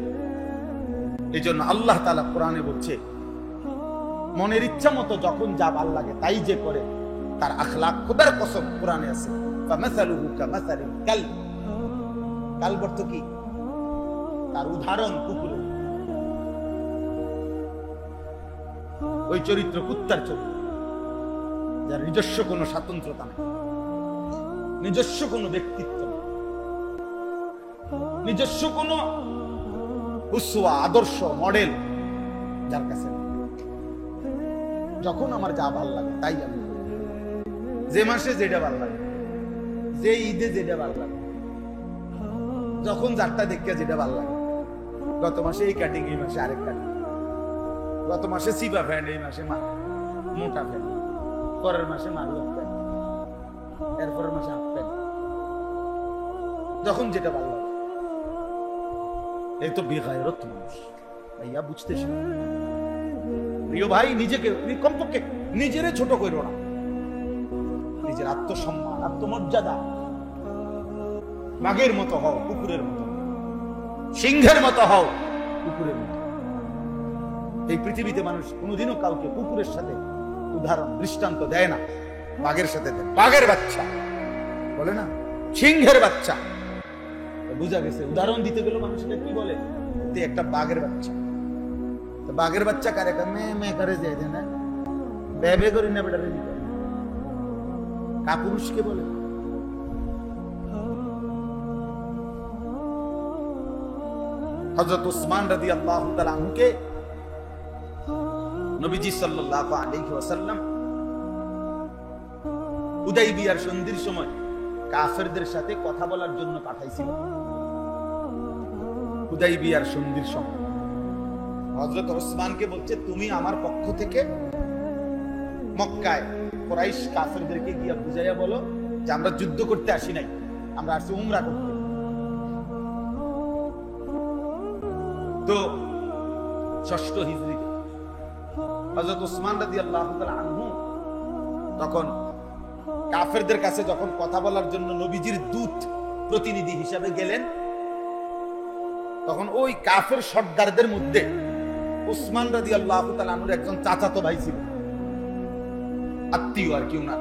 এই জন্য আল্লাহ তাআলা কোরআনে বলছে, মনের ইচ্ছা মতো যখন যা ভাল লাগে তাই যে করে, তার আখলাক খোদার কসম কোরআনে আছে, ফামাসালুহু কামাসালিল কালব। কালব অর্থ কি? তার উদাহরণ কুকুরের। ওই চরিত্র কুত্তার চরিত্র, যার নিজস্ব কোনো স্বাতন্ত্রতা নেই, নিজস্ব কোনো ব্যক্তিত্ব নেই, নিজস্ব কোনো উসওয়া, আদর্শ, মডেল যার কাছে নেই। যখন আমার যা ভাল লাগে তাই আমি করি, যে মাসে যেটা ভাল লাগে, যে ঈদে যেটা ভাল লাগে, যখন যারটা দেখে যেটা ভাল লাগে। গত মাসে এই কাটিং, এই মাসে আরেক কাটিং, গত মাসে সিবা ফ্যান্ড, এই মাসে মোটা ফ্যান্ড, পরের মাসে মারুয়া ফ্যান্ড, এরপরের মাসে হাফ প্যান্ট, যখন যেটা ভালো লাগে। এই তো বেগায়রত মানুষ ভাইয়া, বুঝতেছ? প্রিয় ভাই, নিজেকে কমপক্ষে নিজেরে ছোট করো না। নিজের আত্মসম্মান, আত্মমর্যাদা, বাঘের মতো হও, কুকুরের মতো, সিংহের মতো হও, কুকুরের মতো। এই পৃথিবীতে মানুষ কোনোদিনও কাউকে কুকুরের সাথে উদাহরণ, দৃষ্টান্ত দেয় না, বাঘের সাথে দেয়। বাঘের বাচ্চা বলে না, সিংহের বাচ্চা। বুঝা গেছে, উদাহরণ দিতে গেলে মানুষ এটা কি বলে? একটা বাঘের বাচ্চা। বাঘের বাচ্চা কারে মে করে যায় না, বেবে করি না, বেটা কাপুরুষকে বলে। হযরত উসমান রাদিয়াল্লাহু তাআলা আনহুকে নবীজি সাল্লাল্লাহু আলাইহি ওয়াসাল্লাম হুদাইবিয়ার সন্ধির সময় কাফেরদের সাথে কথা বলার জন্য পাঠাইছিল। হুদাইবিয়ার সন্ধির সময় হযরত ওসমানকে বলছে, তুমি আমার পক্ষ থেকে মক্কায় কুরাইশ কাফেরদেরকে গিয়া বুঝাইয়া বলো যে আমরা যুদ্ধ করতে আসি নাই, আমরা আসছি উমরা করতে। তো ৬ষ্ঠ হিজরিতে হযরত ওসমান রাদিয়াল্লাহু তাআলা আনহু তখন কাফেরদের কাছে যখন কথা বলার জন্য নবীজির দূত প্রতিনিধি হিসাবে গেলেন, তখন ওই কাফের সর্দারদের মধ্যে উসমান রাদিয়াল্লাহু তাআলা আনহুর একজন চাচাতো ভাই ছিল, আত্মীয় আর কি উনার।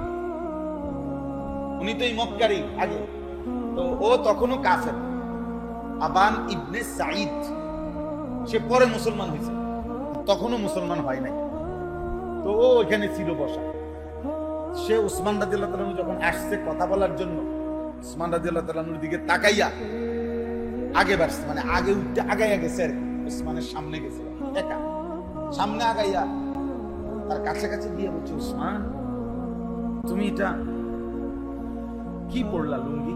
উনি তো এই মক্কারই আগে, তো ও তখনও কাফের। আবান ইবনে সাঈদ, সে পরে মুসলমান হয়েছে, তখনও মুসলমান হয় নাই। তো ও ওইখানে ছিল বসা। সে উসমান রাদিয়াল্লাহু তাআলা যখন আসছে কথা বলার জন্য, উসমান রাদিয়াল্লাহু তাআলার দিকে তাকাইয়া আগে বাড়ছে, মানে আগে উঠতে আগাইয়া গেছে আর উসমানের সামনে গেছে, একা সামনে আগাইয়া তার কাছে কাছে গিয়ে বলছে, উসমান তুমি এটা কি পড়লা? লুঙ্গি,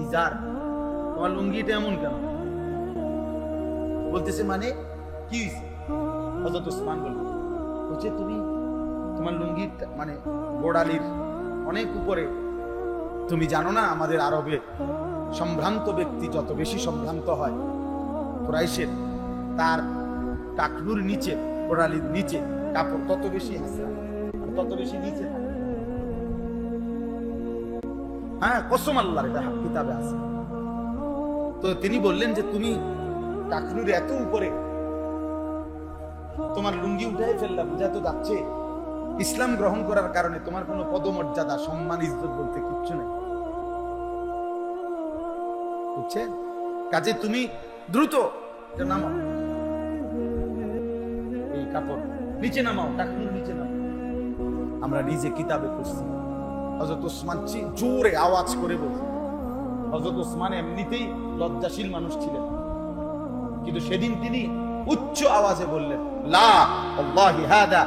ইজার, তোমার লুঙ্গিটা এমন কেন? বলতেছে মানে কি হয়েছে? হযরত উসমান বলছে, তুমি তোমার লুঙ্গি মানে গোড়ালির অনেক উপরে, তুমি জানো না আমাদের আরবে সম্ভ্রান্ত ব্যক্তি যত বেশি সম্ভ্রান্ত হয় কুরাইশের, তার টাকনুর নিচে, গোড়ালির নিচে কাপড় তত বেশি হাসরা, তত বেশি নিচে থাকে। হ্যাঁ, কসম আল্লাহর, এটা কিতাবে আছে। তো তিনি বললেন যে তুমি টাকনুর এত উপরে তোমার লুঙ্গি উঠাই ফেললা, বুঝা তো যাচ্ছে ইসলাম গ্রহণ করার কারণে তোমার কোনো পদমর্যাদা, সম্মান, ইজ্জত বলতে কিচ্ছু নেই, বুঝছেন? কাজে তুমি দ্রুত নামাও, এই কাপড় নিচে নামাও, টাকনুর নিচে নামাও। আমরা নিজে কিতাবে পড়ছি, হযরত ওসমান জোরে আওয়াজ করে বলছে। হযরত ওসমান এমনিতেই লজ্জাশীল মানুষ ছিলেন, কিন্তু সেদিন তিনি উচ্চ আওয়াজে বললেন, লা আল্লাহি হাদা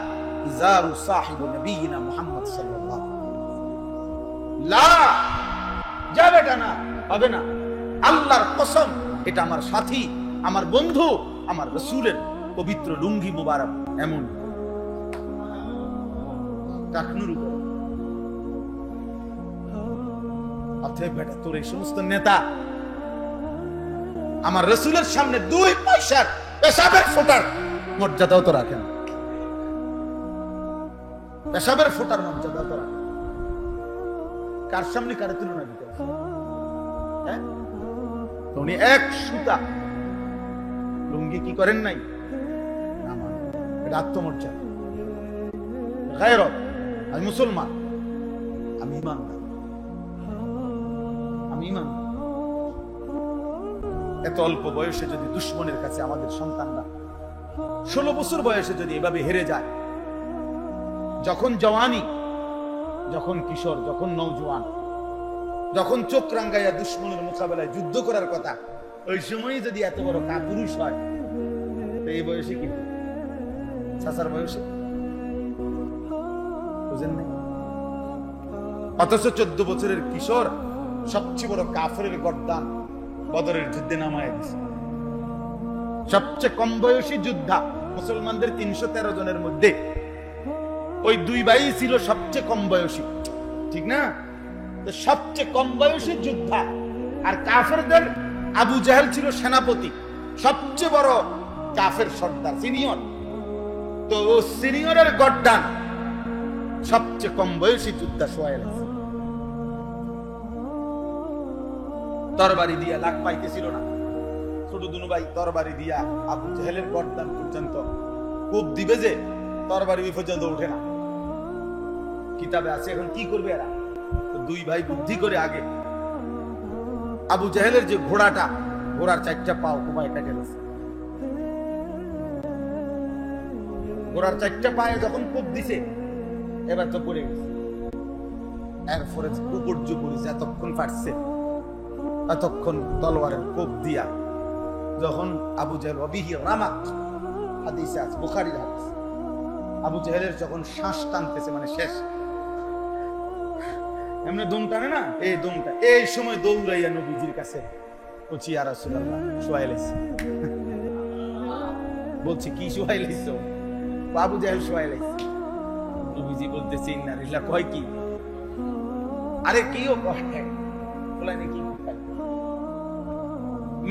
ইজারু সাহিবু নবিয়িনা মুহাম্মদ সাল্লাল্লাহু লা, যাবে না, হবে না, আল্লাহর কসম, এটা আমার সাথী, আমার বন্ধু, আমার রাসূলের পবিত্র লুঙ্গি মুবারক। এমন টাকনুর উপর অতএব বেটা, তোর এই সমস্ত নেতা আমার রাসূলের সামনে 2 পয়সার পেশাবের ফোঁটার মর্যাদাও তো রাখেন, পেশাবের ফোঁটার মর্যাদাও তো রাখেন। কার সামনে কারে তুলনা দিতে আছে? হ্যাঁ, উনি এক সুতা লুঙ্গি কি করেন নাই, এটা আত্মমর্যাদা, গায়রত। আমি মুসলমান, আমি ইমানদার, আমি ইমানদার। এত অল্প বয়সে যদি দুশ্মনের কাছে আমাদের সন্তানরা 16 বছর বয়সে যদি এভাবে হেরে যায়, যখন জওয়ানি, যখন কিশোর, যখন নওজোয়ান, যখন চোখ রাঙ্গাইয়া দুশ্মনের মোকাবেলায় যুদ্ধ করার কথা, ওই সময় যদি এত বড় কাপুরুষ হয়, এই বয়সে কি চাচার বয়সে, বুঝেন নাই? অথচ 14 বছরের কিশোর সবচেয়ে বড় কাফেরের গর্দান বদরের যুদ্ধে নামায় দিছে। সবচেয়ে কম বয়সী যোদ্ধা মুসলমানদের 313 জনের মধ্যে ওই 2 ভাই ছিল সবচেয়ে কম বয়সী, ঠিক না? তো সবচেয়ে কম বয়সী যোদ্ধা, আর কাফেরদের আবু জাহেল ছিল সেনাপতি, সবচেয়ে বড় কাফের সর্দার, সিনিয়র। তো ও সিনিয়রের গর্দান সবচেয়ে কম বয়সী যোদ্ধা সোয়াইল আছে। তরবারি দিয়া লাগ পাইতেছিল না, ছোট দুনু ভাই তরবারি দিয়া আবু জাহেলের গর্দান পর্যন্ত কোপ দিবে, যে তরবারি ওই পর্যন্ত ওঠে না। কিতাবে আছে, এখন কি করবে এরা? তো 2 ভাই বুদ্ধি করে আগে আবু জাহেলের যে ঘোড়াটা, ঘোড়ার 4টা পাও কুমায় কেটে গেছে। ঘোড়ার 4টা পায়ে যখন কোপ দিছে, এবার তো পড়ে গেছে। এরপরে উপর্য করেছে, এতক্ষণ পারছে, এতক্ষণ তলোয়ারের কোপ দিয়া যখন আবু জাহেল অবিহি রামাক, হাদিসে আছে, বুখারীর হাদিস, আবু জাহেলের যখন শ্বাস টানতেছে, মানে শেষ, এমনি দম টানে না, এই দমটা, এই সময় দৌড়াইয়া নবীজির কাছে বলছি, ইয়া রাসূলুল্লাহ, সোয়াইলাইছি। বলছি, কি সোয়াইলাইছো? আবু জাহেল সোয়াইলাইছি। নবীজি বলতেছে, ইন্না লিল্লাহি, কয় কি? আরে কিও কয়, বলে নাকি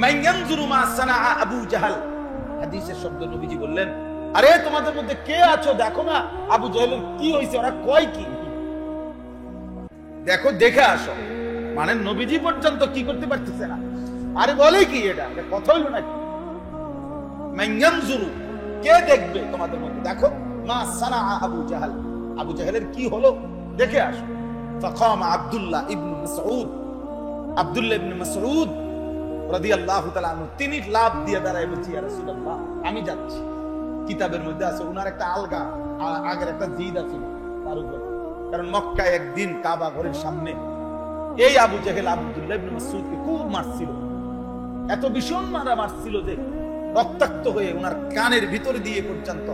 মান ইয়ানজুরু মা সানাআ আবু জাহেল। হাদিসের শব্দ নবীজি বললেন, আরে তোমাদের মধ্যে কে আছো, দেখো না আবু জাহেলের কি হইছে, ওরা কয় কি, দেখো, দেখে আসো। মানে নবীজি পর্যন্ত কি করতে পারতেছে না। আরে বলে কি, এটা কথা হইল নাকি? মান ইয়ানজুরু, কে দেখবে তোমাদের মধ্যে, দেখো, মা সানাআ আবু জাহেল, আবু জাহেলের কি হলো, দেখে আসো। ফাকামা আব্দুল্লাহ ইবনে মাসউদ, আব্দুল্লাহ ইবনে মাসউদ রাদিয়াল্লাহু তাআলা আনহু, তিনি লাভ দিয়ে দাঁড়ায় বলছি, ইয়া রাসূলুল্লাহ, আমি যাচ্ছি। কিতাবের মধ্যে আছে উনার একটা আলগা, আগের একটা জিদ আছে তার উপর, কারণ মক্কায় একদিন কাবা ঘরের সামনে এই আবু জাহেল আব্দুল্লাহ ইবনে মাসউদকে খুব মারছিল, এত ভীষণ মারছিল যে রক্তাক্ত হয়ে ওনার কানের ভিতর দিয়ে পর্যন্ত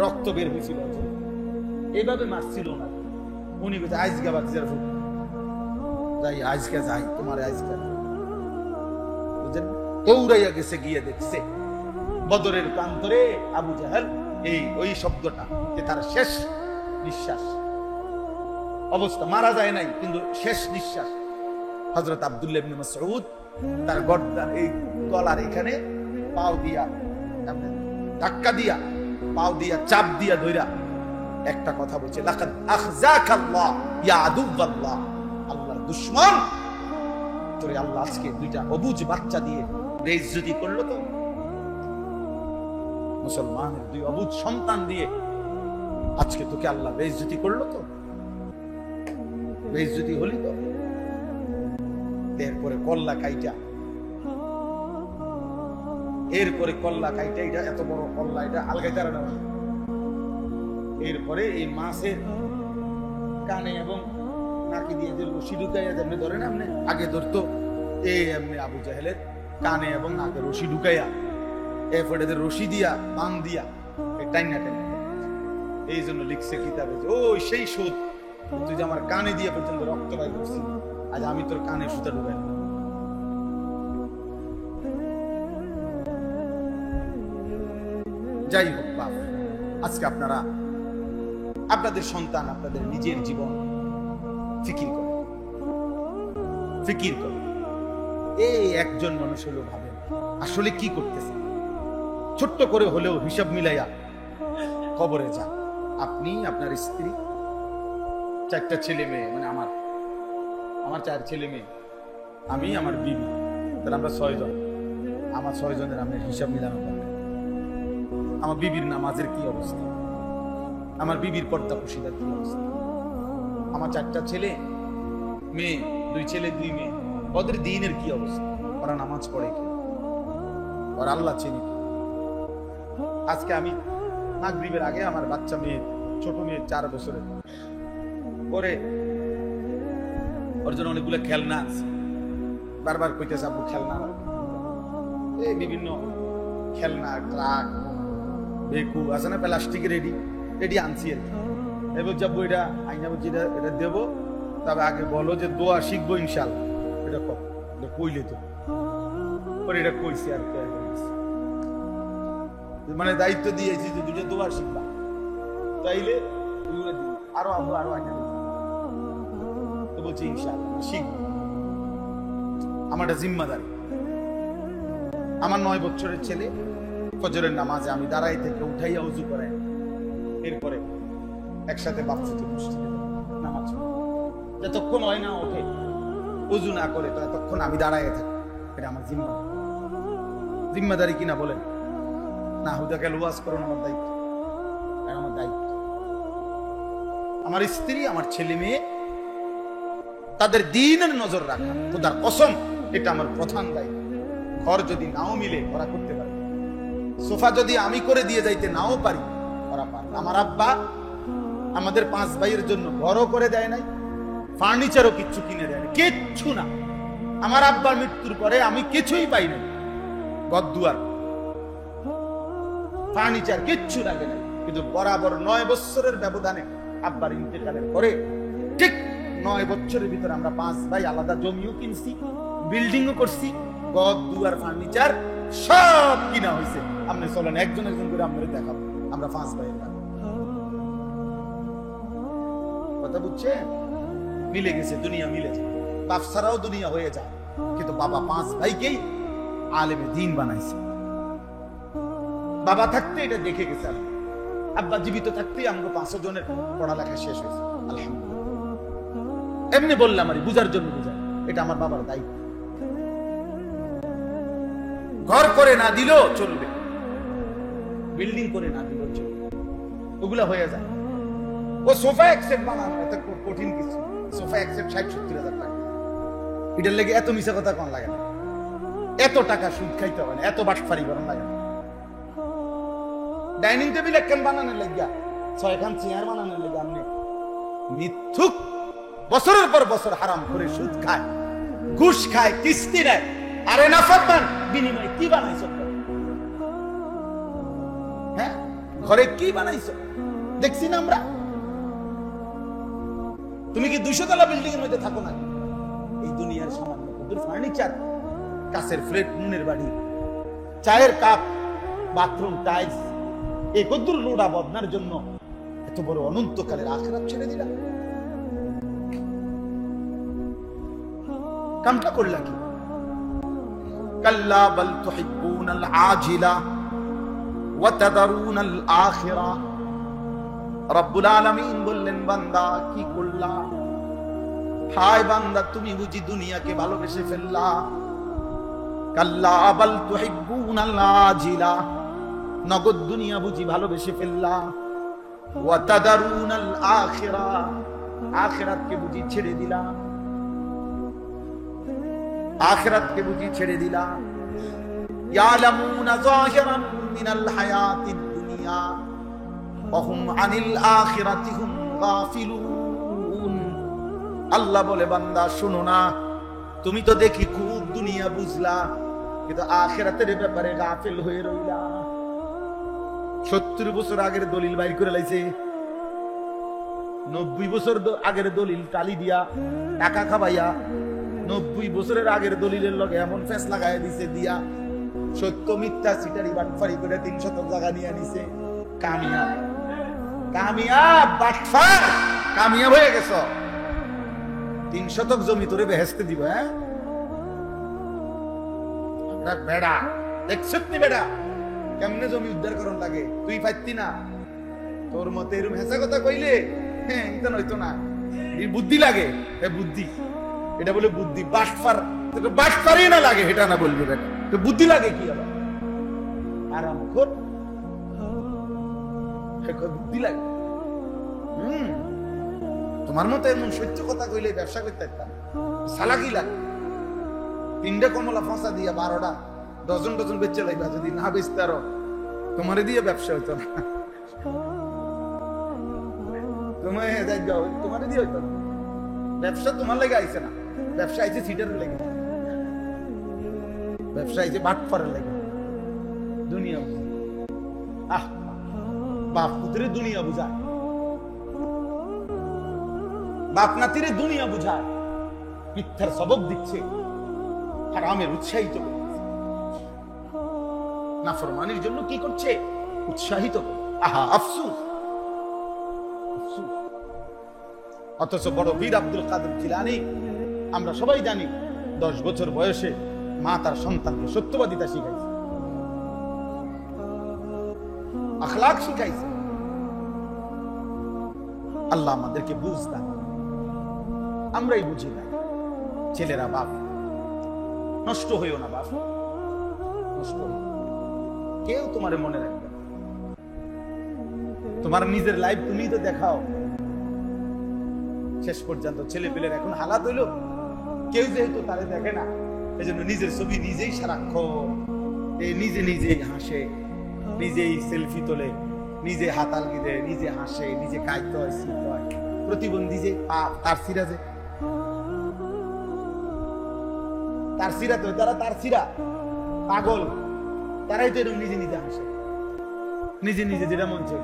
রক্ত বের হয়েছিল। এইভাবে মারছিল ওনার। উনি বলছে, আজকে বাচ্চার যাই, আজকে যাই, তোমার আজকে বুঝলেন, দৌড়াইয়া গেছে, গিয়ে দেখছে বদরের প্রান্তরে আবু জাহেল, এই ওই শব্দটা, যে তার শেষ নিঃশ্বাস অবস্থা, মারা যায় নাই কিন্তু শেষ নিঃশ্বাস। হযরত আব্দুল্লাহ ইবনে মাসউদ তার গর্দান, এই গলার এখানে পাও দিয়া ধাক্কা দিয়া, পাও দিয়া চাপ দিয়া ধইরা একটা কথা বলছে, লাকাদ আখযাকাল্লাহ ইয়া আদুওয়াল্লাহ, আল্লাহর দুশমন, তোরে আল্লাহ আজকে 2টা অবুঝ বাচ্চা দিয়ে বেইজ্জতি করলো। তো মুসলমানের 2 অবুঝ সন্তান দিয়ে আজকে তোকে আল্লাহ বেইজ্জতি করলো, তো বেইজ্জতি হলি তো। এরপরে কল্লা কাইটা, এরপরে কল্লা কাইটা, এটা এত বড় কল্লা, এটা আলগাইতে আর না। এরপরে এই মাছের কানে এবং নাকি দিয়ে যে রশি ঢুকাইয়া যেমনি ধরেন, এমনি আগে ধরতো এই এমনি আবু জাহেলের কানে এবং নাকে রশি ঢুকাইয়া, এরপরে রশি দিয়া বান দিয়া টাইনা টাইনা। এই জন্য লিখছে কিতাবে যে ওই সেই সুদ, তুই যে আমার কানে দিয়ে পর্যন্ত রক্ত বাই করছিস, আজ আমি তোর কানে সুতা ঢুকাই। যাই হোক বাপ, আজকে আপনারা আপনাদের সন্তান, আপনাদের নিজের জীবন ফিকির করে, ফিকির করে। এই একজন মানুষ হলেও ভাবেন আসলে কি করতেছে, ছোট্ট করে হলেও হিসাব মিলাইয়া কবরে যান। আপনি, আপনার স্ত্রী, 4টা ছেলে মেয়ে, মানে আমার 4 ছেলে মেয়ে, আমি, আমার বিবি, তাহলে আমরা 6 জন। আমার 6 জনের আমরা হিসাব মিলানো দরকার। আমার বিবির নামাজের কি অবস্থা, আমার বিবির পর্দা খুশিদার কি অবস্থা, আমার 4টা ছেলে মেয়ে, 2 ছেলে 2 মেয়ে, ওদের দিনের কি অবস্থা, ওরা নামাজ পড়ে কি, ওরা আল্লাহ চেনে কি। আজকে আমি মাগরিবের আগে আমার বাচ্চা মেয়ে, ছোট মেয়ে 4 বছরের, পরে ওর জন্য অনেকগুলো খেলনা আছে, বারবার কইতেছে আব্বু খেলনা, এই বিভিন্ন খেলনা, ট্রাক, বেকু আছে না, প্লাস্টিকের রেডি আনছি আর কি। এবার যাবো এটা আইনা বলছি, এটা দেবো, তবে আগে বলো যে দোয়া শিখবো ইনশাল্লাহ। এটা কইলে তো পরে এটা কইছি আর কি, মানে দায়িত্ব দিয়েছি যে 2টা দোয়া শিখবা, তাইলে আরো আরো আইনা তো বলছি ইনশাল্লাহ শিখবো, আমার একটা জিম্মাদারি। আমার 9 বছরের ছেলে ফজরের নামাজে আমি দাঁড়াই থেকে উঠাইয়া উজু করে, এরপরে একসাথে বাপসিতে বসছি নামাজ, যতক্ষণ হয় না ওঠে উজু না করে ততক্ষণ আমি দাঁড়াইয়া থাকি। এটা আমার জিম্মাদারি কিনা বলেন না? হুদাকে ওয়াজ করুন, আমার দায়িত্ব, আমার দায়িত্ব। আমার স্ত্রী, আমার ছেলে মেয়ে, তাদের দ্বীনের নজর রাখা, খোদার কসম এটা আমার প্রধান দায়িত্ব। ঘর যদি নাও মিলে ওরা করতে পারে, সোফা যদি আমি করে দিয়ে যাইতে নাও পারি ওরা পারে। আমার আব্বা আমাদের 5 ভাইয়ের জন্য ঘরও করে দেয় নাই, ফার্নিচারও কিচ্ছু কিনে দেয় না, কিচ্ছু না। আমার আব্বার মৃত্যুর পরে আমি কিছুই পাই নাই, ঘর দুয়ার, ফার্নিচার কিচ্ছু লাগে না। কিন্তু বরাবর 9 বছরের ব্যবধানে আব্বার ইন্তেকালের পরে ঠিক 9 বছরের ভিতরে আমরা 5 ভাই আলাদা জমিও কিনছি, বিল্ডিংও করছি, ঘর দুয়ার ফার্নিচার সব কিনা হয়েছে। আপনি চলেন একজন করে আপনাদের দেখাবো, আমরা 5 ভাইয়ের কথা বুঝছে, মিলে গেছে, দুনিয়া মিলে যায়, বাপ ছাড়াও দুনিয়া হয়ে যায়। কিন্তু বাবা 5 ভাইকেই আলেমে দ্বীন বানাইছে। বাবা থাকতে এটা দেখে গেছে, আব্বা জীবিত থাকতেই আমাকে 5 জনের পড়ালেখা শেষ হয়েছে, আলহামদুলিল্লাহ। এমনি বললাম আর বুঝার জন্য বুঝাই, এটা আমার বাবার দায়িত্ব। ঘর করে না দিলেও চলবে, বিল্ডিং করে না দিলেও চলবে, ওগুলা হয়ে যায়। ও সোফা একসেপ্ট বানানো এত কঠিন কিছু, সোফা একসেপ্ট 60-70 হাজার টাকা, এটার লেগে এত মিশা কথা কোন লাগে না, এত টাকা সুদ খাইতে হবে না, এত বাটফারি করার লাগে না। ডাইনিং টেবিল একখান বানানোর লাগিয়া 6খান চেয়ার বানানোর লাগে আপনি মিথ্যুক বছরের পর বছর হারাম করে সুদ খায়, ঘুষ খায়, কিস্তি নেয়, আরে নাফরমান, বিনিময়ে কি বানাইছো? হ্যাঁ, ঘরে কি বানাইছো দেখছি না আমরা। তুমি কি 200 তলা বিল্ডিং এর মধ্যে থাকো না? এই দুনিয়ার সামান্য কদর ফার্নিচার, কাছের ফ্লেট, নুনের বাড়ি, চায়ের কাপ, বাথরুম টাইলস, এই কদর লোড়া বদনার জন্য এত বড় অনন্তকালের আখিরাত ছেড়ে দিলাম। কামটা করলা কি? কাল্লা বাল তুহিব্বুনাল আজিলা ওয়া তাদারুনাল আখিরা। রব্বুল আলামিন বললেন, বান্দা কি করলা? হায় বান্দা, তুমি বুঝি দুনিয়াকে ভালোবেসে ফেললা। কাল্লা বাল তুহিব্বুনাল আজিলা, নগদ দুনিয়া বুঝি ভালোবেসে ফেললা। ওয়া তাদারুনাল আখিরাহ, আখিরাতকে বুঝি ছেড়ে দিলাম, আখিরাতকে বুঝি ছেড়ে দিলাম। ইয়ালামুনা যাহিরান মিনাল হায়াতিদ দুনিয়া ওয়া হুম আনিল আখিরাতি হুম গাফিলুন। আল্লাহ বলে, বান্দা শুনো না, তুমি তো দেখি খুব দুনিয়া বুঝলা, কিন্তু আখিরাতের ব্যাপারে গাফিল হয়ে রইলা। 70 বছর আগের দলিল বাইর করে লাইছে, 90 বছর আগের দলিল টালি দিয়া টাকা খাবাইয়া 90 বছরের আগের দলিলের লগে এমন ফেস লাগাই দিছে দিয়া সত্য মিথ্যা সিটারি বাটফারি করে 300 জায়গা নিয়ে নিছে। কামিয়াব, কামিয়াব বাটফার, কামিয়াব হয়ে গেছ। 300 জমি তোরে বেহেশতে দিব। হ্যাঁ বেড়া দেখছত নি বেড়া কেমনে জমি উদ্ধার করন লাগে, তুই পাইতি না? তোর মতে এরকম হেসা কথা কইলে হ্যাঁ এটা নয়তো না, এই বুদ্ধি লাগে, বুদ্ধি, এটা বলে বুদ্ধি। বাটফার, বাটফারই না লাগে এটা না বলবি, তো বুদ্ধি লাগে কি আবার? আরাম কর, বুদ্ধি লাগে। তোমার মতো এমন সত্য কথা কইলে ব্যবসা করতে পারতাম, সালাকি লাগে। 3টা কমলা ফাঁসা দিয়া 12টা ডজন ডজন বেচে লাইবা, যদি না বেচতে আরো তোমারে দিয়ে ব্যবসা হইতো না, তোমারে দিয়ে হইতো না। ব্যবসা তোমার লেগে আইছে না, ব্যবসা আইছে সিটারের লেগে, ব্যবসা আইছে বাটফারের লেগে। দুনিয়া আহ বাপ পুত্রে দুনিয়া বুঝায়, বাপ নাতিরে দুনিয়া বুঝায়, মিথ্যার সবক দিচ্ছে, হারামের উৎসাহিত করছে, নাফরমানির জন্য কি করছে? উৎসাহিত করছে। আহা আফসোস, আফসোস। অথচ বড় বীর আব্দুল কাদের জিলানী, আমরা সবাই জানি, 10 বছর বয়সে মা তার সন্তানকে সত্যবাদিতা শিখাইছে, আখলাক শিখাইছে। আল্লাহ আমাদেরকে বুঝ দান, আমরাই বুঝি না। ছেলেরা, বাপ নষ্ট হইও না, বাপ নষ্ট হইও, কেউ তোমারে মনে রাখবে না। তোমার নিজের লাইফ তুমি তো দেখাও, শেষ পর্যন্ত ছেলে পেলের এখন হালাত হইলো, কেউ যেহেতু তারে দেখে না, এই জন্য নিজের ছবি নিজেই সারাক্ষণ নিজে নিজেই হাসে, নিজেই সেলফি তোলে, নিজে হাতাল গিয়ে নিজে হাসে, নিজে কাইতে হয়, শিখতে হয়। প্রতিবন্ধী যে তার সিরা, যে তার সিরা, তো তারা তার সিরা পাগল, তারাই তো এরকম নিজে নিজে হাসে, নিজে নিজে যেটা মন চাই।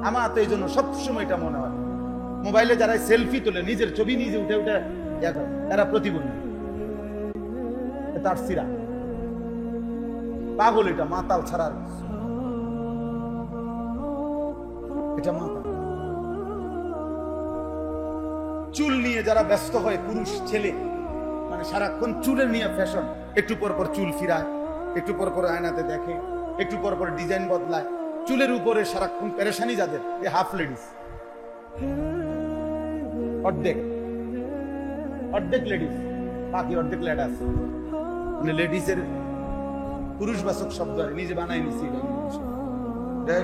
আমার তো এই জন্য সবসময় এটা মনে হয়, মোবাইলে যারা সেলফি তোলে, নিজের ছবি নিজে উঠে উঠে তারা প্রতিবন্ধী, তার সিরা পাগল, এটা মাতাল ছাড়ার, এটা মাতাল। চুল নিয়ে যারা ব্যস্ত হয়, পুরুষ ছেলে, মানে সারাক্ষণ চুলের নিয়ে ফ্যাশন, একটু পর পর চুল ফিরায়, একটু পর পর আয়নাতে দেখে, একটু পর পর ডিজাইন বদলায়, চুলের উপরে সারাক্ষণ পেরেশানি যাদের, এই হাফ লেডিস, অর্ধেক অর্ধেক লেডিস, বাকি অর্ধেক লেডাস। মানে লেডিসের পুরুষবাচক শব্দ আর নিজে বানাই নিছি,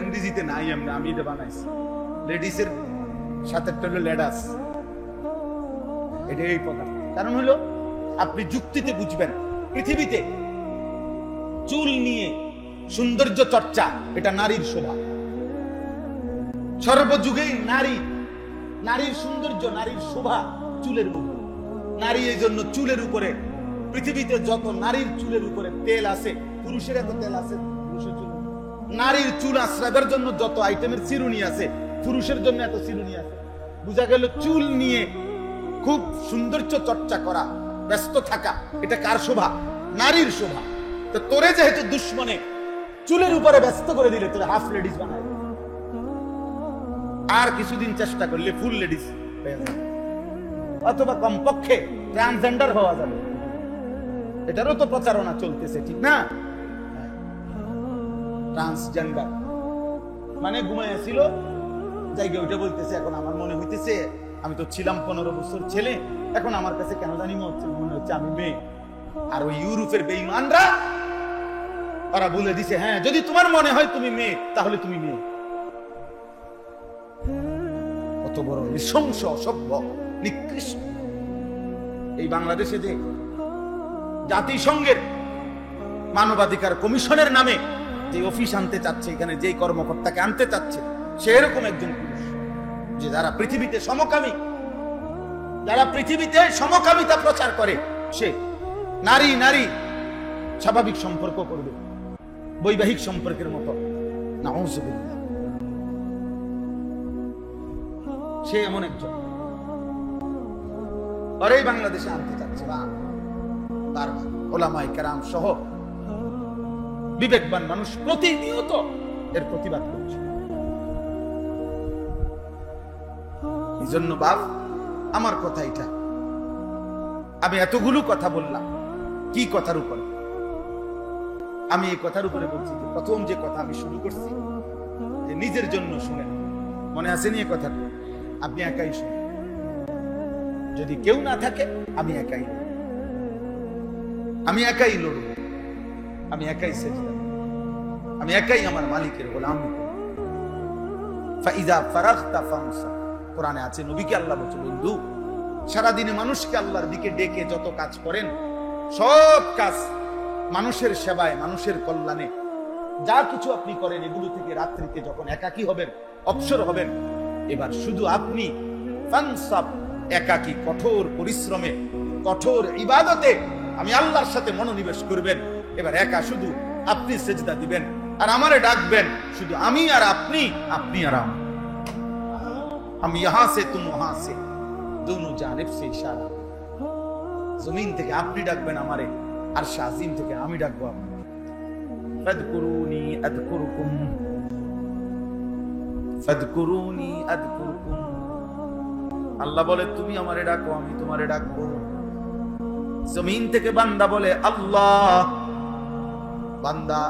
ইংরেজিতে নাই, আমি এটা বানাইছি। লেডিসের সাথে হলো লেডাস, এটা এই প্রকার। কারণ হলো আপনি যুক্তিতে বুঝবেন, পৃথিবীতে চুল নিয়ে সৌন্দর্য চর্চা, এটা নারীর শোভা। সর্বযুগেই নারীর সৌন্দর্য, নারীর শোভা চুলের মধ্যে। নারী এই জন্য চুলের উপরে, পৃথিবীতে যত নারীর চুলের উপরে তেল আছে, পুরুষের এত তেল আছে পুরুষের চুল। নারীর চুল আশ্রয়ের জন্য যত আইটেমের চিরুনি আছে, পুরুষের জন্য এত চিরুনি আছে। বোঝা গেল চুল নিয়ে খুব সৌন্দর্য চর্চা করা, ব্যস্ত থাকা, এটা কার শোভা? নারীর শোভা। তো তোরে যেহেতু দুশ্মনে চুলের উপরে ব্যস্ত করে দিলে, তোরে হাফ লেডিস বানায়, আর কিছুদিন চেষ্টা করলে ফুল লেডিস হয়ে যাবে, অথবা কমপক্ষে ট্রান্সজেন্ডার হওয়া যাবে। এটারও তো প্রচারণা চলতেছে, ঠিক না? ট্রান্সজেন্ডার মানে ঘুমাইছিল জায়গা ওইটা বলতেছে, এখন আমার মনে হইতেছে আমি তো ছিলাম 15 বছর ছেলে, এখন আমার কাছে কেন জানি মনে হচ্ছে আমি মেয়ে। আর ওই ইউরোপের বেঈমানরা ওরা বলে দিছে, হ্যাঁ যদি তোমার মনে হয় তুমি মেয়ে, তাহলে তুমি মেয়ে। কত বড় নৃশংস, অসভ্য, নিকৃষ্ট। এই বাংলাদেশে যে জাতিসংঘের মানবাধিকার কমিশনের নামে যে অফিস আনতে চাচ্ছে, এখানে যেই কর্মকর্তাকে আনতে চাচ্ছে, সে এরকম একজন পুরুষ যে যারা পৃথিবীতে সমকামী, যারা পৃথিবীতে সমকামিতা প্রচার করে, সে নারী নারী স্বাভাবিক সম্পর্ক করবে, বৈবাহিক সম্পর্কের মতো। নাউযুবিল্লাহ। সে এমন একজন, ওরাই বাংলাদেশে আনতে চাচ্ছে। বারবার ওলামায়ে কেরাম সহ বিবেকবান মানুষ প্রতিনিয়ত এর প্রতিবাদ করছে। এই জন্য বাপ, আমার কথা এটা, আমি এতগুলো কথা বললাম কি কথার উপরে? আমি এই কথার উপরে বলছি যে প্রথম যে কথা আমি শুরু করছি যে নিজের জন্য শুনেন, মনে আছে নি এই কথাটা? আপনি একাই শুনেন, যদি কেউ না থাকে আমি একাই, আমি একাই লড়ব, আমি একাই সেজদা, আমি একাই আমার মালিকের গোলামি করব। ফাইজা ফারাগতা ফানসাব, কোরআনে আছে, নবীকে আল্লাহ বলছে, বন্ধু সারাদিনে মানুষকে আল্লাহর দিকে ডেকে যত কাজ করেন, সব কাজ মানুষের সেবায়, মানুষের কল্যাণে, যা কিছু আপনি করেন, এগুলো থেকে রাত্রিতে যখন একাকী হবেন, অবসর হবেন, এবার শুধু আপনি ফানসাব, একাকী কঠোর পরিশ্রমে, কঠোর ইবাদতে আমি আল্লাহর সাথে মনোনিবেশ করবেন। এবার একা শুধু আপনি সেজদা দিবেন আর আমারে ডাকবেন, শুধু আমি আর আপনি, আপনি আর আমি ইহা সে তুম ওহা সে, দোনো জানিব সে ইশারা। জমিন থেকে আপনি ডাকবেন আমারে, আর শাজিম থেকে আমি ডাকবো আপনাকে। ফাদকুরুনি আযকুরকুম, ফাদকুরুনি আযকুরকুম। আল্লাহ বলে তুমি আমারে ডাকো, আমি তোমারে ডাকবো। জমিন থেকে বান্দা বলে আল্লাহ, বান্দা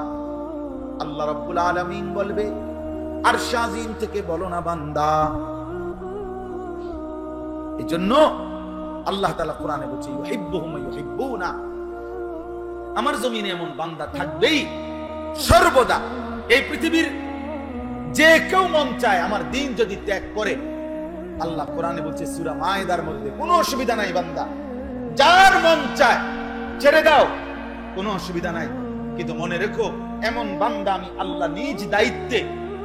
আল্লাহ রাব্বুল আলামিন বলবে, আর শাজিম থেকে বলো না বান্দা। এজন্য আল্লাহ তাআলা কোরআনে বলছে, ইউহিব্বুহুম ওয়া ইউহিব্বুনা, আমার জমিনে এমন বান্দা থাকবেই সর্বদা। এই পৃথিবীর যে কেউ মন চায় আমার দিন যদি ত্যাগ করে, আল্লাহ কোরআনে বলছে সূরা মায়েদার মধ্যে, কোনো অসুবিধা নাই বান্দা, যার মন চায় ছেড়ে দাও, কোনো অসুবিধা নাই, কিন্তু মনে রেখো এমন বান্দা আমি আল্লাহ নিজ দায়িত্বে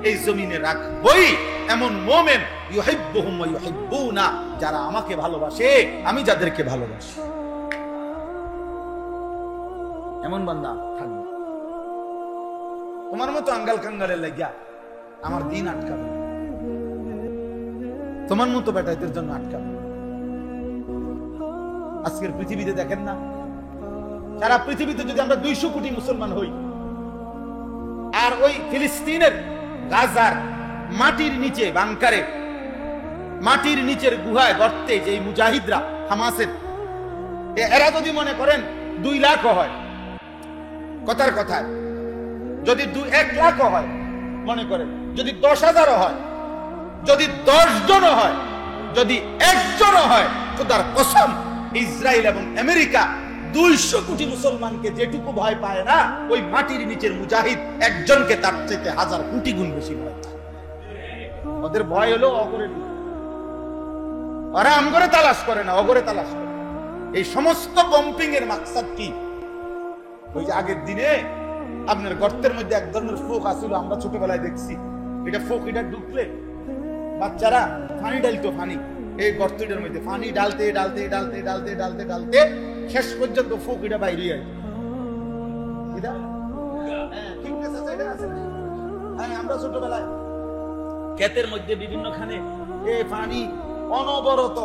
এই জমিনে রাখবই। এমন মুমিন ইউহিব্বুহুম ওয়া ইউহিব্বুনা, যারা আমাকে ভালোবাসে, আমি যাদেরকে ভালোবাসি, এমন বান্দা থাকবে। তোমার মতো আঙ্গাল কাঙ্গালের লাগিয়া আমার দিন আটকাবে, তোমার মতো বেটাইদের জন্য আটকাবে। আজকের পৃথিবীতে দেখেন না, সারা পৃথিবীতে যদি আমরা 200 কোটি মুসলমান হই, আর ওই ফিলিস্তিনের গাজার মাটির নিচে বাংকারে, মাটির নিচের গুহায় গর্তে যে মুজাহিদরা হামাসের, এরা যদি মনে করেন 2 লাখ হয়, কথার কথায় যদি 1 লাখ হয়, মনে করেন যদি 10,000 হয়, যদি 10 জন হয়, যদি 1 জন হয়, খোদার কসম ইসরায়েল এবং আমেরিকা 200 কোটি মুসলমানকে যেটুকু ভয় পায় না, ওই মাটির নিচের মুজাহিদ একজনকে তার চাইতে 1000 কোটি গুণ বেশি ভয় পায়। ওদের ভয় হলো অগরে, ওরা আমগরে তালাশ করে না, অগরে তালাশ করে। এই সমস্ত বম্পিং এর মাকসাদ কি? ওই যে আগের দিনে আপনার গর্তের মধ্যে এক ধরনের ফোক আসছিল, আমরা ছোটবেলায় দেখছি, এটা ফোক, এটা ঢুকলে বাচ্চারা পানি ডালতো, পানি এই গর্তটার মধ্যে পানি ডালতে ডালতে ডালতে ডালতে ডালতে ডালতে শেষ পর্যন্ত ফোক এটা বাইরে আসে। আমরা ছোটবেলায় ক্ষেতের মধ্যে বিভিন্ন খানে এই পানি অনবরত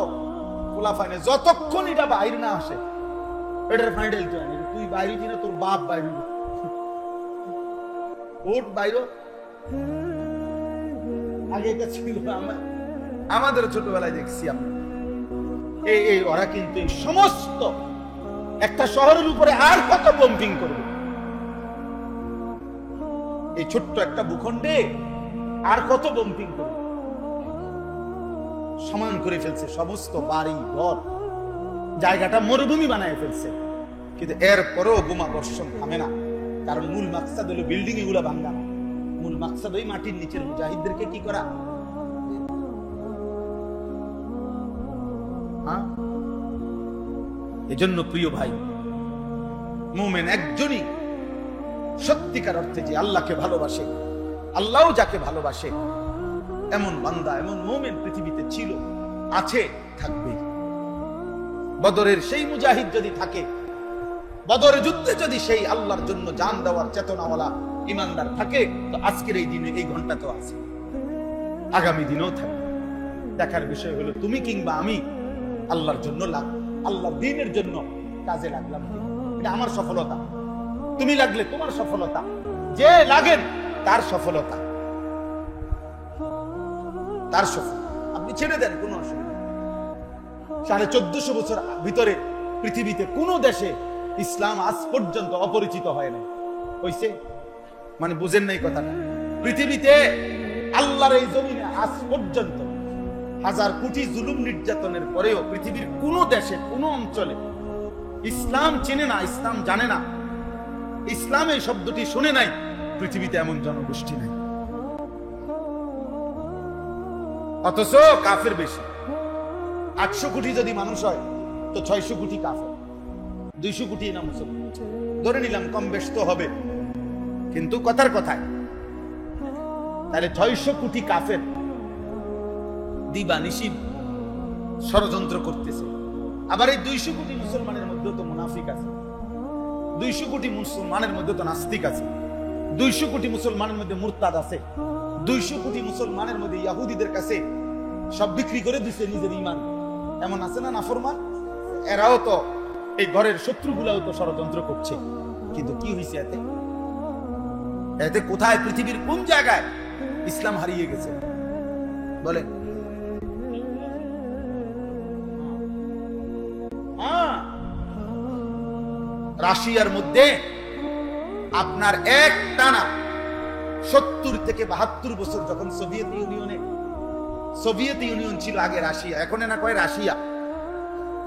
খোলা পানি, যতক্ষণ এটা বাইরে না আসে এটার পানি ডালতে আনি। তুই বাইরে দিনে তোর বাপ বাইরে ওট বাইরে। আগে এটা ছিল আমাদের ছোটবেলায় দেখছি আমরা। এই ওরা কিন্তু এই সমস্ত একটা শহরের উপরে আর কত বম্পিং করবে, এই ছোট্ট একটা ভূখণ্ডে আর কত বম্পিং করবে, সমান করে ফেলছে সমস্ত বাড়ি ঘর, জায়গাটা মরুভূমি বানায় ফেলছে। কিন্তু এরপরেও বোমা বর্ষণ থামে না, কারণ মূল মাকসাদ হলো বিল্ডিং এগুলা ভাঙা না, মূল মাকসাদ ওই মাটির নিচের মুজাহিদদেরকে কি করা। এজন্য প্রিয় ভাই, মুমিন একজনই সত্যিকার অর্থে যে আল্লাহকে ভালোবাসে, আল্লাহও যাকে ভালোবাসে, এমন বান্দা, এমন মুমিন পৃথিবীতে ছিল, আছে, থাকবে। বদরের সেই মুজাহিদ যদি থাকে, বদরের যুদ্ধে যদি সেই আল্লাহর জন্য জান দেওয়ার চেতনাওয়ালা ইমানদার থাকে, তো আজকের এই দিনে, এই ঘন্টা তো আছে, আগামী দিনেও থাকবে। দেখার বিষয় হলো তুমি কিংবা আমি আল্লাহর জন্য আল্লাহর দ্বীনের জন্য কাজে লাগলাম। এটা আমার সফলতা, তুমি লাগলে তোমার সফলতা, যে লাগেন তার সফলতা, তার সফল। আপনি ছেড়ে দেন, কোনো অসুবিধা। 1450 বছর ভিতরে পৃথিবীতে কোন দেশে ইসলাম আজ পর্যন্ত অপরিচিত হয় না, হইছে? মানে বুঝেন নাই কথাটা? পৃথিবীতে আল্লাহর এই জমিনে আজ পর্যন্ত 1000 কোটি জুলুম নির্যাতনের পরেও পৃথিবীর কোন দেশে, কোন অঞ্চলে ইসলাম চেনে না, ইসলাম জানে না, ইসলাম এই শব্দটি শুনে নাই, পৃথিবীতে এমন জনগোষ্ঠী নাই। অথচ কাফের বেশি। 800 কোটি যদি মানুষ হয় তো 600 কোটি কাফের, 200 কোটি না মুসলমান। ধরে নিলাম কম বেশ তো হবে, কিন্তু কথার কথায় তাহলে 600 কোটি কাফের দিবানিশি ষড়যন্ত্র করতেছে। আবার এই 200 কোটি মুসলমানের মধ্যে তো মুনাফিক আছে, 200 কোটি মুসলমানের মধ্যে তো নাস্তিক আছে, 200 কোটি মুসলমানের মধ্যে মুরতাদ আছে, 200 কোটি মুসলমানের মধ্যে ইহুদিদের কাছে সব বিক্রি করে দিছে নিজের ঈমান, এমন আছে না নাফরমান? এরাও তো, এই ঘরের শত্রুগুলাও তো ষড়যন্ত্র করছে। কিন্তু কি হয়েছে এতে? এতে কোথায়, পৃথিবীর কোন জায়গায় ইসলাম হারিয়ে গেছে বলেন? রাশিয়ার মধ্যে আপনার এক টানা 70 থেকে 72 বছর, যখন সোভিয়েত ইউনিয়ন ছিল আগে রাশিয়া, এখন না কয় রাশিয়া,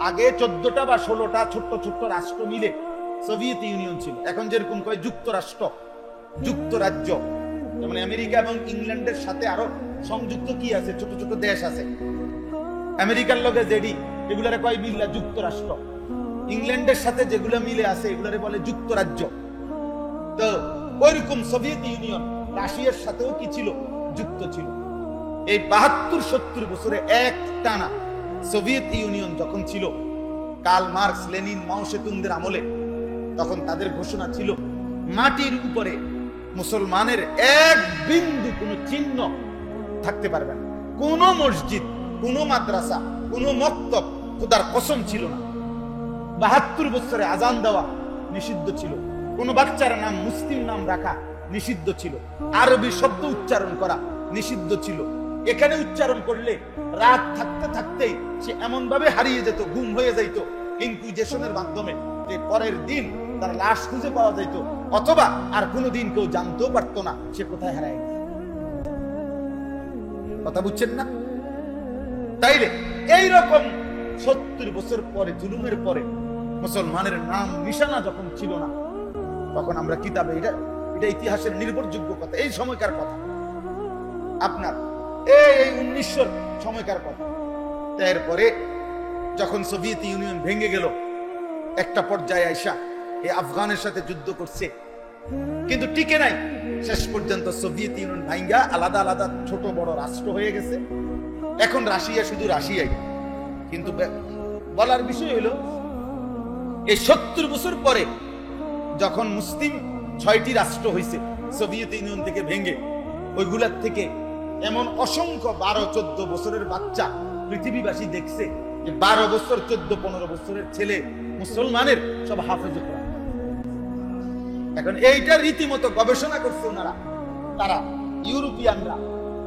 আগে 14টা বা 16টা ছোট্ট ছোট্ট রাষ্ট্র মিলে সোভিয়েত ইউনিয়ন ছিল। এখন যেরকম কয় যুক্তরাষ্ট্র, যুক্তরাজ্য, যেমন আমেরিকা এবং ইংল্যান্ডের সাথে আরো সংযুক্ত কি আছে, ছোট ছোট দেশ আছে। আমেরিকার লগে জেডি, এগুলারে কয় মিল্লা যুক্তরাষ্ট্র। ইংল্যান্ডের সাথে যেগুলো মিলে আছে এগুলারে বলে যুক্তরাজ্য। তো ওইরকম সোভিয়েত ইউনিয়ন রাশিয়ার সাথেও কি ছিল, যুক্ত ছিল। এই 72-70 বছরে এক টানা সোভিয়েত ইউনিয়ন যখন ছিল, কার্ল মার্কস, লেনিন, মাও সেতুংদের আমলে, তখন তাদের ঘোষণা ছিল মাটির উপরে মুসলমানের এক বিন্দু কোনো চিহ্ন থাকতে পারবে না। কোন মসজিদ, কোন মাদ্রাসা, কোন মক্তব খোদার কসম ছিল না। 72 বছরে আজান দেওয়া নিষিদ্ধ ছিল, কোন বাচ্চার নাম মুসলিম নাম রাখা নিষিদ্ধ ছিল, আরবি শব্দ উচ্চারণ করা নিষিদ্ধ ছিল। এখানে উচ্চারণ করলে রাত থাকতে থাকতেই সে এমন ভাবে হারিয়ে যেত, গুম হয়ে যাইত ইনকুইজিশনের মাধ্যমে, যে পরের দিন তার লাশ খুঁজে পাওয়া যাইত, অথবা আর কোনোদিন কেউ জানতেও পারতো না সে কোথায় হারায় গেছে। কথা বুঝছেন না? তাইলে এইরকম 70 বছর পরে, জুলুমের পরে, মুসলমানের নাম নিশানা যখন ছিল না, তখন আমরা কিতাবে, এটা ইতিহাসের নির্ভরযোগ্য কথা, এই সময়কার কথা, আপনার এই 1900 সময়কার কথা। এরপরে যখন সোভিয়েত ইউনিয়ন ভেঙে গেল, একটা পর্যায়ে আইসা এই আফগানের সাথে যুদ্ধ করছে, কিন্তু টিকে নাই। শেষ পর্যন্ত সোভিয়েত ইউনিয়ন ভাঙ্গা আলাদা আলাদা ছোট বড় রাষ্ট্র হয়ে গেছে। এখন রাশিয়া শুধু রাশিয়াই। কিন্তু বলার বিষয় হলো, এই 70 বছর পরে যখন মুসলিম 6টি রাষ্ট্র হয়েছে সোভিয়েত ইউনিয়ন থেকে ভেঙে, ওইগুলার থেকে এমন অসংখ্য 12-14 বছরের বাচ্চা পৃথিবীবাসী দেখছে যে 12 বছর 14-15 বছরের ছেলে মুসলমানের সব হাফেজে কোরআন। এখন এইটা রীতিমতো গবেষণা করছে ওনারা, তারা ইউরোপিয়ানরা,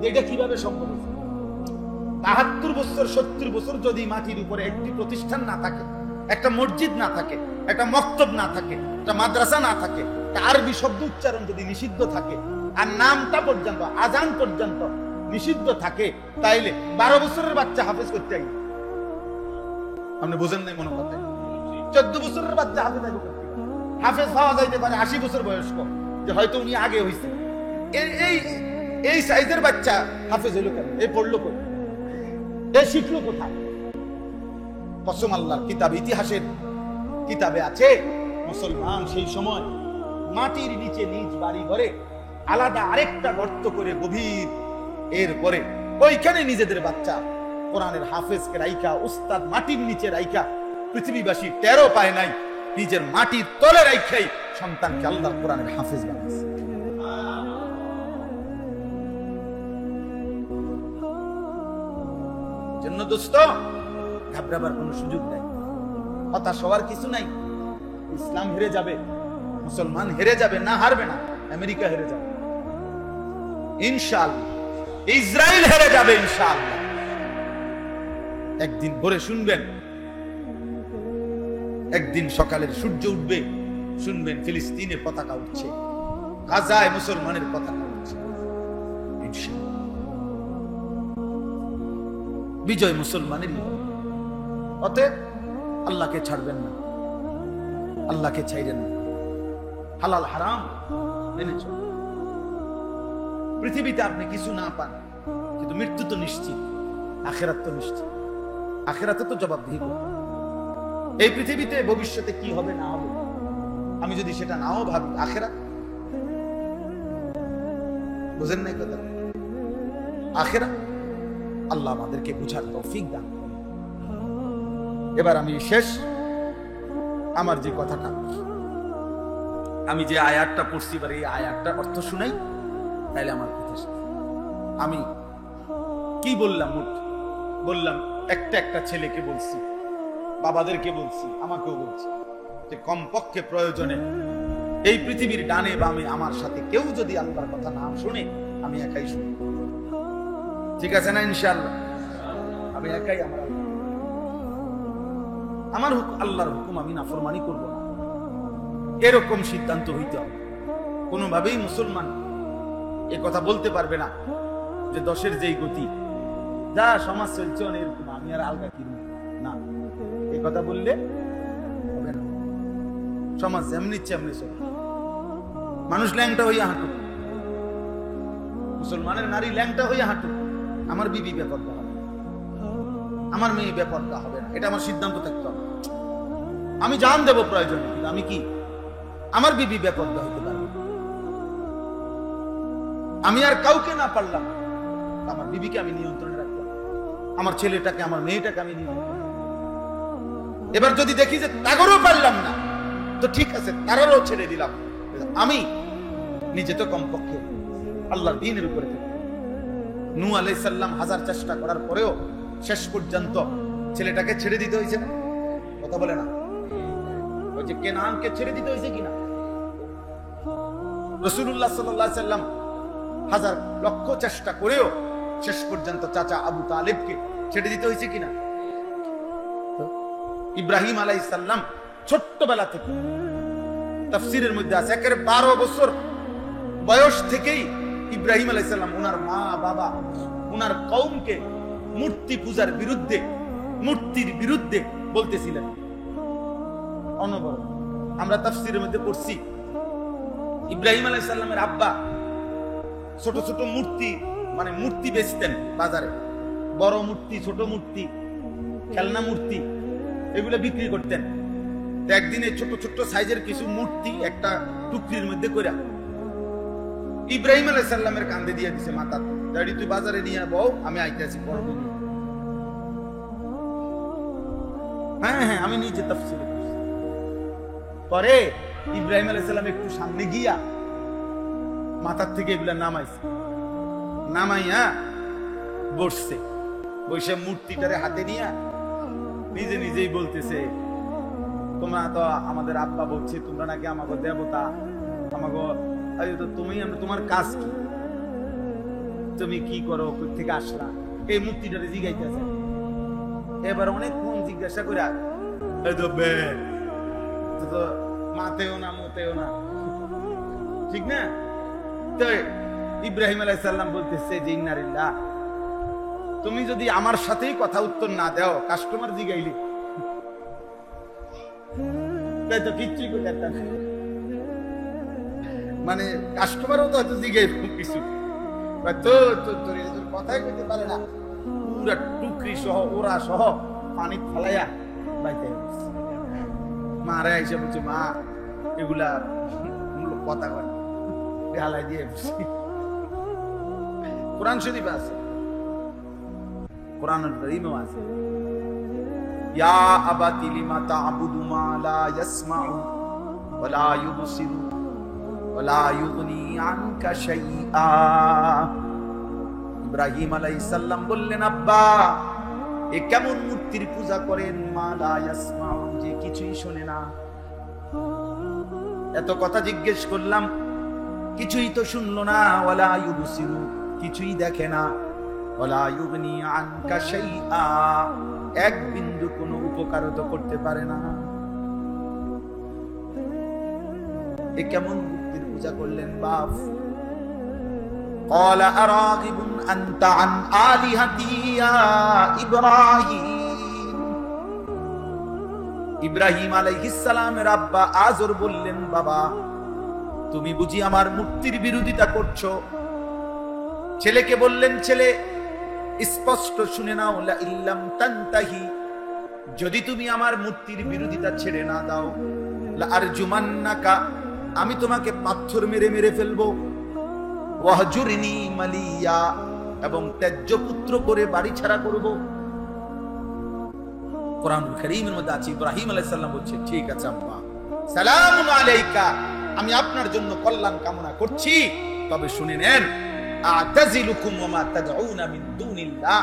এটা কিভাবে সম্ভব হয়েছে। 72 বছর 70 বছর যদি মাটির উপরে একটি প্রতিষ্ঠান না থাকে, একটা মসজিদ না থাকে, একটা মক্তব না থাকে, একটা মাদ্রাসা না থাকে, একটা আরবি শব্দ উচ্চারণ যদি নিষিদ্ধ থাকে, আর নামটা পর্যন্ত, আজান পর্যন্ত নিষিদ্ধ থাকে, তাইলে 12 বছরের বাচ্চা হাফেজ করতে আই। আপনি বুঝেন নাই মনে কথা? 14 বছরের বাচ্চা হাফেজ আইব করতে। হাফেজ পাওয়া যাইতে পারে 80 বছর বয়স্ক, যে হয়তো উনি আগে হইছে। এই সাইজের বাচ্চা হাফেজ হইল কেন? এই পড়লো কই? এই শিখলো কোথায়? কসম আল্লাহর, কিতাব ইতিহাসের কিতাবে আছে মুসলমান সেই সময় মাটির নিচে নিজ বাড়ি ঘরে আলাদা আরেকটা গর্ত করে গভীর, এরপরে ওইখানে নিজেদের বাচ্চা কোরআনের হাফেজকে রাইখা, উস্তাদ মাটির নিচে রাইখা, পৃথিবীবাসী টেরও পায় নাই, নিজের মাটির তলে রাইখাই সন্তানকে আল্লাহর কোরআনের হাফেজ বানাইছে। জন্য দোস্ত, ঘাবড়াবার কোনো সুযোগ নাই, হতাশ হওয়ার কিছু নাই। ইসলাম হেরে যাবে, মুসলমান হেরে যাবে না, হারবে না। আমেরিকা হেরে যাবে ইনশাআল্লাহ, ইসরায়েল হেরে যাবে ইনশাআল্লাহ। একদিন ভোরে শুনবেন, একদিন সকালের সূর্য উঠবে, শুনবেন ফিলিস্তিনে পতাকা উঠছে, গাজায় মুসলমানের পতাকা উঠছে। ইনশাআল্লাহ বিজয় মুসলমানেরই হবে। অতএব আল্লাহকে ছাড়বেন না, আল্লাহকে ছাইরেন না, হালাল হারাম মেনে চলুন। পৃথিবীতে আপনি কিছু না পান, কিন্তু মৃত্যু তো নিশ্চিত, আখিরাত তো নিশ্চিত। আখিরাতে তো জবাবদিহি করতে হবে। এই পৃথিবীতে ভবিষ্যতে কি হবে না হবে আমি যদি সেটা নাও ভাবি, আখিরাত বুঝেন নাই কথা? আখিরাত আল্লাহ আমাদেরকে বুঝার তৌফিক দান। এবার আমি শেষ, আমার যে কথাটা, আমি যে আয়াতটা পড়ছি, এবার এই আয়াতটার অর্থ শুনাই, তাইলে আমার কথা শেষ। আমি কি বললাম? বললাম একটা একটা ছেলেকে বলছি, বাবাদেরকে বলছি, আমাকেও বলছি যে কমপক্ষে প্রয়োজনে এই পৃথিবীর ডানে বামে আমার সাথে কেউ যদি আল্লাহর কথা না শুনে, আমি একাই শুনি। ঠিক আছে না? ইনশাআল্লাহ আমি একাই। আমার আল্লাহর হুকুম আমি নাফরমানি করব না, এরকম সিদ্ধান্ত হইতে হবে। কোনোভাবেই মুসলমান এ কথা বলতে পারবে না যে দশের যেই গতি, যা সমাজ চলছে এরকম, আমি আর আলগা কিনব না। এই কথা বললে হবে না। সমাজ যেমনি ইচ্ছে এমনি চলে, মানুষ ল্যাংটা হইয়া হাঁটুক, মুসলমানের নারী ল্যাংটা হইয়া হাঁটুক, আমার বিবি বেপরদা হবে, আমার মেয়ে বেপরদা হবে না। এটা আমার সিদ্ধান্ত থাকতে হবে। আমি জান দেব প্রয়োজন, কিন্তু আমি কি আমার বিবি বেপরদা হইতে পারবো? আমি আর কাউকে না পারলাম, আমার বিবিকে আমি নিয়ন্ত্রণে রাখলাম, আমার ছেলেটাকে, আমার মেয়েটাকে আমি নিয়ন্ত্রণে। এবার যদি দেখি যে তাগরও পারলাম না, তো ঠিক আছে, তারারও ছেড়ে দিলাম। আমি নিজে তো কমপক্ষে আল্লাহর দ্বীনের উপরে থাকি। নূহ আলাইহিস সালাম হাজার চেষ্টা করার পরেও শেষ পর্যন্ত ছেলেটাকে ছেড়ে দিতে হয়েছে না? কথা বলে না? ওই যে কেনানকে ছেড়ে দিতে হয়েছে কিনা? রাসূলুল্লাহ সাল্লাল্লাহু আলাইহি সাল্লাম হাজার লক্ষ চেষ্টা করেও শেষ পর্যন্ত চাচা আবু তালেবকে ছেড়ে দিতে হয়েছে কিনা? ইব্রাহিম আলাইহিস সালাম ছোট্টবেলা থেকে, তাফসীরের মধ্যে আছে, একেবারে 12 বছর বয়স থেকেই ইব্রাহিম আলাইহিস সালাম ওনার মা বাবা, ওনার কওমকে মূর্তি পূজার বিরুদ্ধে, মূর্তির বিরুদ্ধে বলতেছিলেন অনবরত। আমরা তাফসীরের মধ্যে পড়ছি ইব্রাহিম আলাইহিস সালামের আব্বা ছোট ছোট মূর্তি, মানে মূর্তি বেচতেন বাজারে, বড় মূর্তি, ছোট মূর্তি, খেলনা মূর্তি, এগুলো বিক্রি করতেন। একদিনে ছোট ছোট সাইজের কিছু মূর্তি একটা টুকরির মধ্যে করে ইব্রাহিম আলাইহিস সালামের কাঁধে দিয়ে দিছে, মাথা দাঁড়ি, তুই বাজারে নিয়ে বউ, আমি আইতেছি বড় দিন। হ্যাঁ হ্যাঁ, আমি নিজে তাফসীর করছি। পরে ইব্রাহিম আলাইহিস সালাম একটু সামনে গিয়া মাথার থেকে এগুলা নামাইছে, নামাইয়া বসছে, বসে মূর্তিটারে হাতে নিয়ে নিজে নিজেই বলতেছে, তোমরা তো আমাদের আব্বা বলছে তোমরা নাকি আমাকে দেবতা, আমাকে তুমি, তোমার কাজ কি, তুমি কি করো, কই থেকে আসলা, এই মূর্তিটারে জিজ্ঞাইতেছে। এবার অনেকক্ষণ জিজ্ঞাসা করে, তো মাতেও না মতেও না, ঠিক না? তো ইব্রাহিম আলাইহিস সালাম বলতেছে যে ইন্নালিল্লাহ, তুমি যদি আমার সাথেই কথা উত্তর না দাও, কাস্টমার জিগাইলি তাই তো কিচ্ছুই করতে পারতাম না। মানে কাস্টমারও তো হয়তো জিগাই কিছু, কথাই কইতে পারে না, পুরা টুকরি সহ ওরা সহ পানি ফেলাইয়া বাইতে মারা এসে বলছে, মা এগুলা কথা কয় হালাই দিয়ে কোরআন শরীফ আছে, কোরআন কারীমও আছে, ইয়া আবাতি লিমা তা'বুদু মা লা ইয়াসমাউ ওয়া লা ইউবসিরু ওয়া লা ইউগনি আনকা শাইআ। ইব্রাহিম আলাইহিস সালাম বললেন, আব্বা এ কেমন মূর্তির পূজা করেন, মা লা ইয়াসমাউ, যে কিছুই শোনে না। এত কথা জিজ্ঞেস করলাম, কিছুই তো শুনলো না, ওয়ালা ইউবসিরু, কিছুই দেখে না, ওয়ালা ইউগনি আনকা শাইআ, এক বিন্দু কোনো উপকার তো করতে পারে না। এ কেমন মূর্তির পূজা করলেন বাপ? ক্বালা আরাগিবুন আনতা আন আলিহাতি ইয়া ইব্রাহিম। ইব্রাহিম আলাইহিস সালামের আব্বা আযর বললেন, বাবা তুমি বুঝি আমার মূর্তির বিরোধিতা করছো? ছেলেকে বললেন, ছেলে স্পষ্ট শুনে নাও, লা ইল্লাম তানতাহি, যদি তুমি আমার মূর্তির বিরোধিতা ছেড়ে না দাও, লা আরজুমান্নাকা, আমি তোমাকে পাথর মেরে মেরে ফেলবো, ওয়াহজুরনি মালিয়া, এবং ত্যায্য পুত্র করে বাড়ি ছাড়া করব। কোরআনুল কারীমের মধ্যে আছে, ইব্রাহিম আলাইহিস সালাম বলছে, ঠিক আছে আব্বা, সালামুন আলাইকা, আমি আপনার জন্য কল্যাণ কামনা করছি, তবে শুনে নেন, আতাজিলুকুম ওয়া মা তাদউনা মিন দুনিল্লাহ,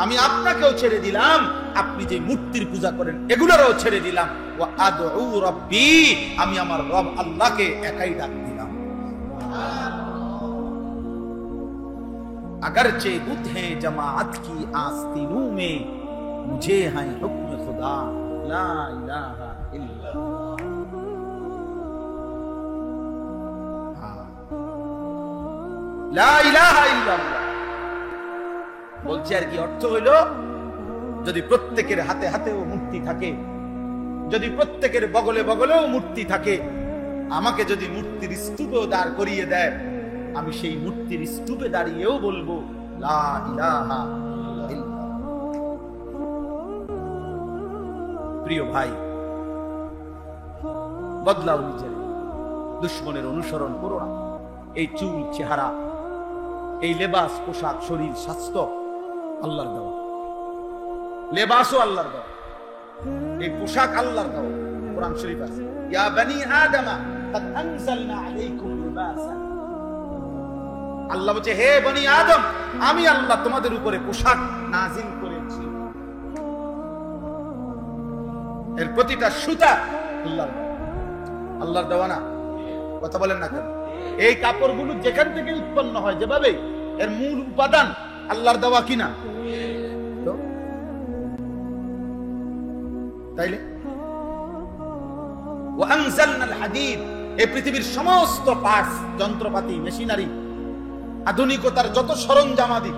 আমি আপনাকেও ছেড়ে দিলাম, আপনি যে মূর্তির পূজা করেন এগুলোরও ছেড়ে দিলাম, ওয়া আদউ রাব্বি, আমি আমার রব আল্লাহকে একাই ডাক দিলাম। अगरचे बुत हैं जमाअत की आस्तीनों में, मुझे है हुक्म खुदा ला इलाहा इल्लल्लाह, লা ইলাহা ইল্লাল্লাহ বলছে। আর কি অর্থ হইল, যদি প্রত্যেকের হাতে হাতেও মূর্তি থাকে, যদি প্রত্যেকের বগলে বগলেও মূর্তি থাকে, আমাকে যদি মূর্তির স্তূপেও দাঁড় করিয়ে দেয়, আমি সেই মূর্তির স্তূপে দাঁড়িয়েও বলবো লা ইলাহা ইল্লাল্লাহ। প্রিয় ভাই, বদলাও নিজের, দুশ্মনের অনুসরণ করো না। এই চুল, চেহারা, এই লেবাস, পোশাক, শরীর, স্বাস্থ্য আল্লাহর দেওয়া, লেবাসও আল্লাহর দেওয়া, এই পোশাক আল্লাহর দেওয়া। কোরআন শরীফ আছে, ইয়া বনি আদমা قد انزلنا عليكم لباسا, আল্লাহ বলছে, হে বনি আদম, আমি আল্লাহ তোমাদের উপরে পোশাক নাজিল করেছি। এর প্রতিটা সুতা আল্লাহর দেওয়া না? কথা বলেন না কেন? এই কাপড়গুলো যেখান থেকে উৎপন্ন হয়, যেভাবে, এর মূল উপাদান আল্লাহর দেওয়া কিনা? তো তাইলে ওয়া আনজালনাল হাদীদ, এই পৃথিবীর সমস্ত পার্টস, যন্ত্রপাতি, মেশিনারি, আধুনিকতার যত সরঞ্জামাদি,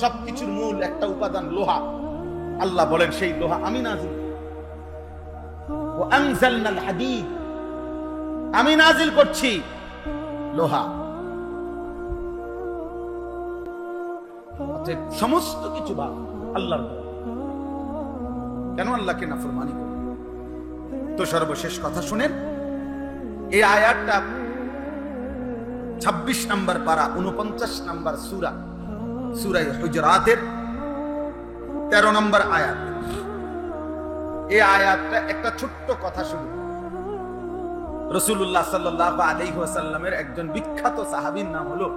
সবকিছুর মূল একটা উপাদান লোহা। আল্লাহ বলেন, সেই লোহা আমি নাজিল, ওয়া আনজালনাল হাদীদ, আমি নাজিল করছি লোহা। সমস্ত কিছু ভাগ আল্লাহর। কেন আল্লাহকে নাফরমানি করবে? তো সর্বশেষ কথা শুনেন, এই আয়াতটা 26 নম্বর পারা, 49 নম্বর সূরা, সূরা হুজরাতের 13 নম্বর আয়াত। এই আয়াতটা একটা ছোট্ট কথা শুরু। রাসূলুল্লাহ সাল্লাল্লাহু আলাইহি ওয়াসাল্লামের একজন বিখ্যাত সাহাবীর নাম হলো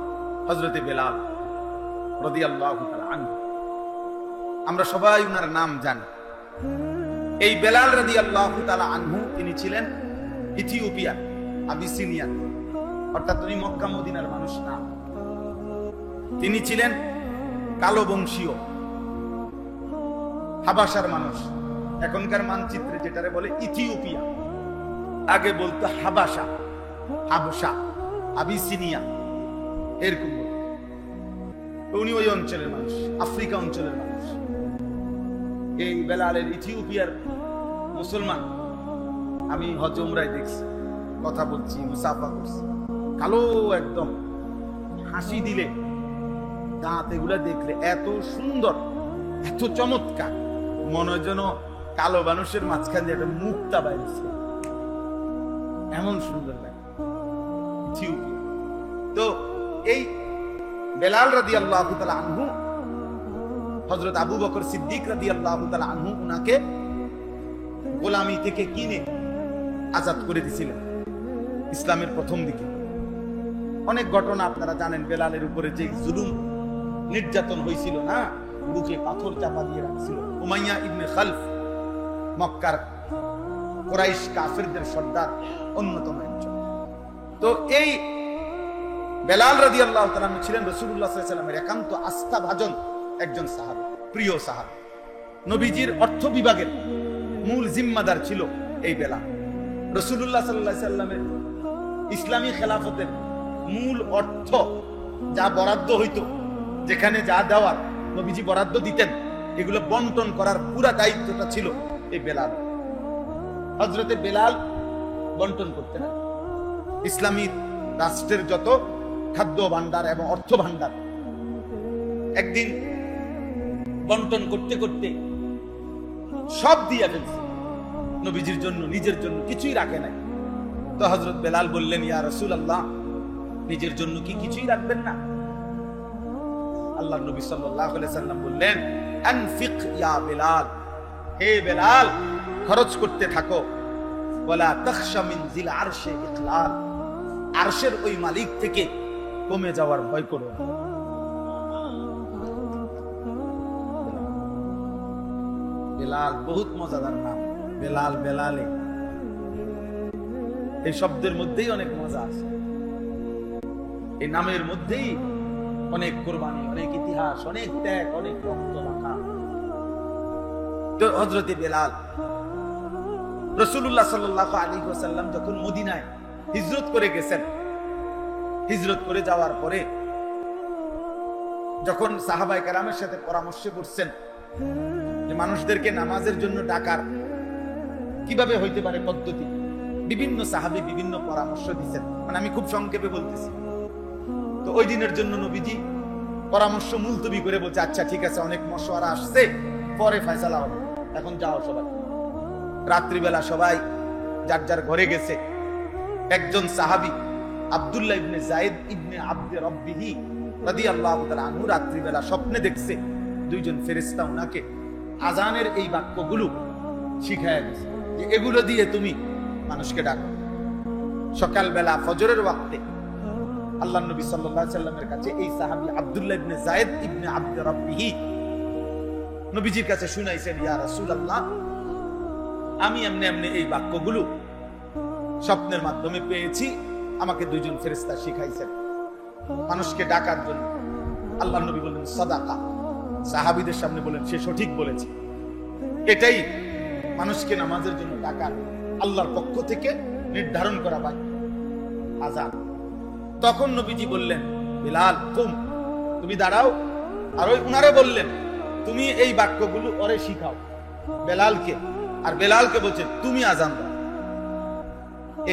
হযরতে বেলাল রাদিয়াল্লাহু তাআলা আনহু। আমরা সবাই ওনার নাম জানি। এই বেলাল রাদিয়াল্লাহু তাআলা আনহু, তিনি ছিলেন ইথিওপিয়া, আবিসিনিয়া, অর্থাৎ উনি মক্কা মদিনার মানুষ না, তিনি ছিলেন কালো বংশীয় হাবাসার মানুষ। এখনকার মানচিত্রে যেটারে বলে ইথিওপিয়া, আগে বলতো হাবাসা, হাবশা, আবিসিনিয়া, এরকম বলতো। উনি ওই অঞ্চলের মানুষ, আফ্রিকা অঞ্চলের মানুষ। এই বেলালের ইথিওপিয়ার মুসলমান, আমি হজ উমরায় দেখছি, কথা বলছি, মুসাফা করছি, কালো একদম, হাসি দিলে, দাঁত এগুলা দেখলে এত সুন্দর, এত চমৎকার, মনে যেন কালো মানুষের মাঝখান দিয়ে একটা মুক্তা বাইরেছে, এমন সুন্দর লাগে। তো এই বেলাল রাদিয়াল্লাহু তাআলা আনহু, হযরত আবু বকর সিদ্দিক রাদিয়াল্লাহু তাআলা আনহু উনাকে গোলামি থেকে কিনে আজাদ করে দিয়েছিলেন ইসলামের প্রথম দিকে। অনেক ঘটনা আপনারা জানেন, বেলালের উপরে যে জুলুম নির্যাতন হয়েছিল না, বুকে পাথর চাপা দিয়ে রাখছিল উমাইয়া ইবনে খালফ, মক্কার কুরাইশ কাফিরদের সর্দার অন্যতম একজন। তো এই বেলাল রাদিয়াল্লাহু তাআলা ছিলেন রাসূলুল্লাহ সাল্লাল্লাহু আলাইহি ওয়াসাল্লামের একান্ত আস্থাভাজন একজন সাহাবী, প্রিয় সাহাবী। নবীজির অর্থ বিভাগের মূল জিম্মাদার ছিল এই বেলাল। রাসূলুল্লাহ সাল্লাল্লাহু আলাইহি ওয়াসাল্লামের ইসলামী খেলাফতের মূল অর্থ যা বরাদ্দ হইতো, যেখানে যা দেওয়ার নবীজি বরাদ্দ দিতেন, এগুলো বন্টন করার পুরা দায়িত্বটা ছিল এই বেলাল। হযরতে বেলাল বন্টন করতেন ইসলামী রাষ্ট্রের যত খাদ্য ভান্ডার এবং অর্থ ভান্ডার। একদিন বন্টন করতে করতে সব দিয়ে ফেলছে, নবীজির জন্য নিজের জন্য কিছুই রাখে নাই। তো হযরত বেলাল বললেন, ইয়া রাসূলুল্লাহ, নিজের জন্য কি কিছুই রাখবেন না? আল্লাহর নবী সাল্লাল্লাহু আলাইহি সাল্লাম বললেন, আনফিক ইয়া বেলাল, হে বেলাল খরচ করতে থাকো, ওয়ালা তাখশা মিন জিল আরশে ইখলাল, আরশের ওই মালিক থেকে কমে যাওয়ার ভয় করো। বেলাল বহুত মজাদার নাম, বেলাল, বেলালে, এই শব্দের মধ্যেই অনেক মজা আছে, এই নামের মধ্যেই অনেক কোরবানি, অনেক ইতিহাস, অনেক ত্যাগ, অনেক রক্ত মাখা। তো হযরতে বেলাল রাসূলুল্লাহ সাল্লাল্লাহু আলাইহি ওয়াসাল্লাম যখন মদিনায় হিজরত করে গেছেন, হিজরত করে যাওয়ার পরে যখন সাহাবায়ে কেরামের সাথে পরামর্শ করছেন যে মানুষদেরকে নামাজের জন্য ডাকার কিভাবে হইতে পারে পদ্ধতি, বিভিন্ন সাহাবী বিভিন্ন পরামর্শ দিচ্ছেন, মানে আমি খুব সংক্ষেপে বলতেছি। তো ওই দিনের জন্য নবীজি পরামর্শ মুলতবি করে বলছে, আচ্ছা ঠিক আছে, অনেক মশওয়ারা আসছে, পরে ফয়সালা হবে, এখন যাও সবাই। রাত্রিবেলা সবাই যার যার ঘরে গেছে। একজন সাহাবী আব্দুল্লাহ ইবনে যায়েদ ইবনে আব্দে রব্বিহি রাদিয়াল্লাহু তাআলা আনহু রাত্রিবেলা স্বপ্নে দেখছে দুইজন ফেরেশতা উনাকে আজানের এই বাক্যগুলো শিখায় দিয়েছে, যে এগুলো দিয়ে তুমি মানুষকে ডাকো। সকালবেলা ফজরের ওয়াক্তে আল্লাহর নবী সাল্লাল্লাহু আলাইহি সাল্লামের কাছে এই সাহাবী আব্দুল্লাহ ইবনে যায়েদ ইবনে আব্দে রব্বিহি নবীজির কাছে শুনাইছেন, ইয়া রাসূলুল্লাহ, আমি এমনি এমনি এই বাক্যগুলো স্বপ্নের মাধ্যমে পেয়েছি, আমাকে দুইজন ফেরেশতা শিখাইছেন মানুষকে ডাকার জন্য। আল্লাহর নবী বললেন, সাদাকা। সাহাবীদের সামনে বলেন, সে সঠিক বলেছে, এটাই মানুষকে নামাজের জন্য ডাকার আল্লাহর পক্ষ থেকে নির্ধারণ করা হয় আযান। তখন নবীজি বললেন, বেলাল কুম, তুমি দাঁড়াও। আর ওই উনারে বললেন, তুমি এই বাক্যগুলো ওরে শিখাও বেলালকে, আর বেলালকে বলছে তুমি আযান দাও।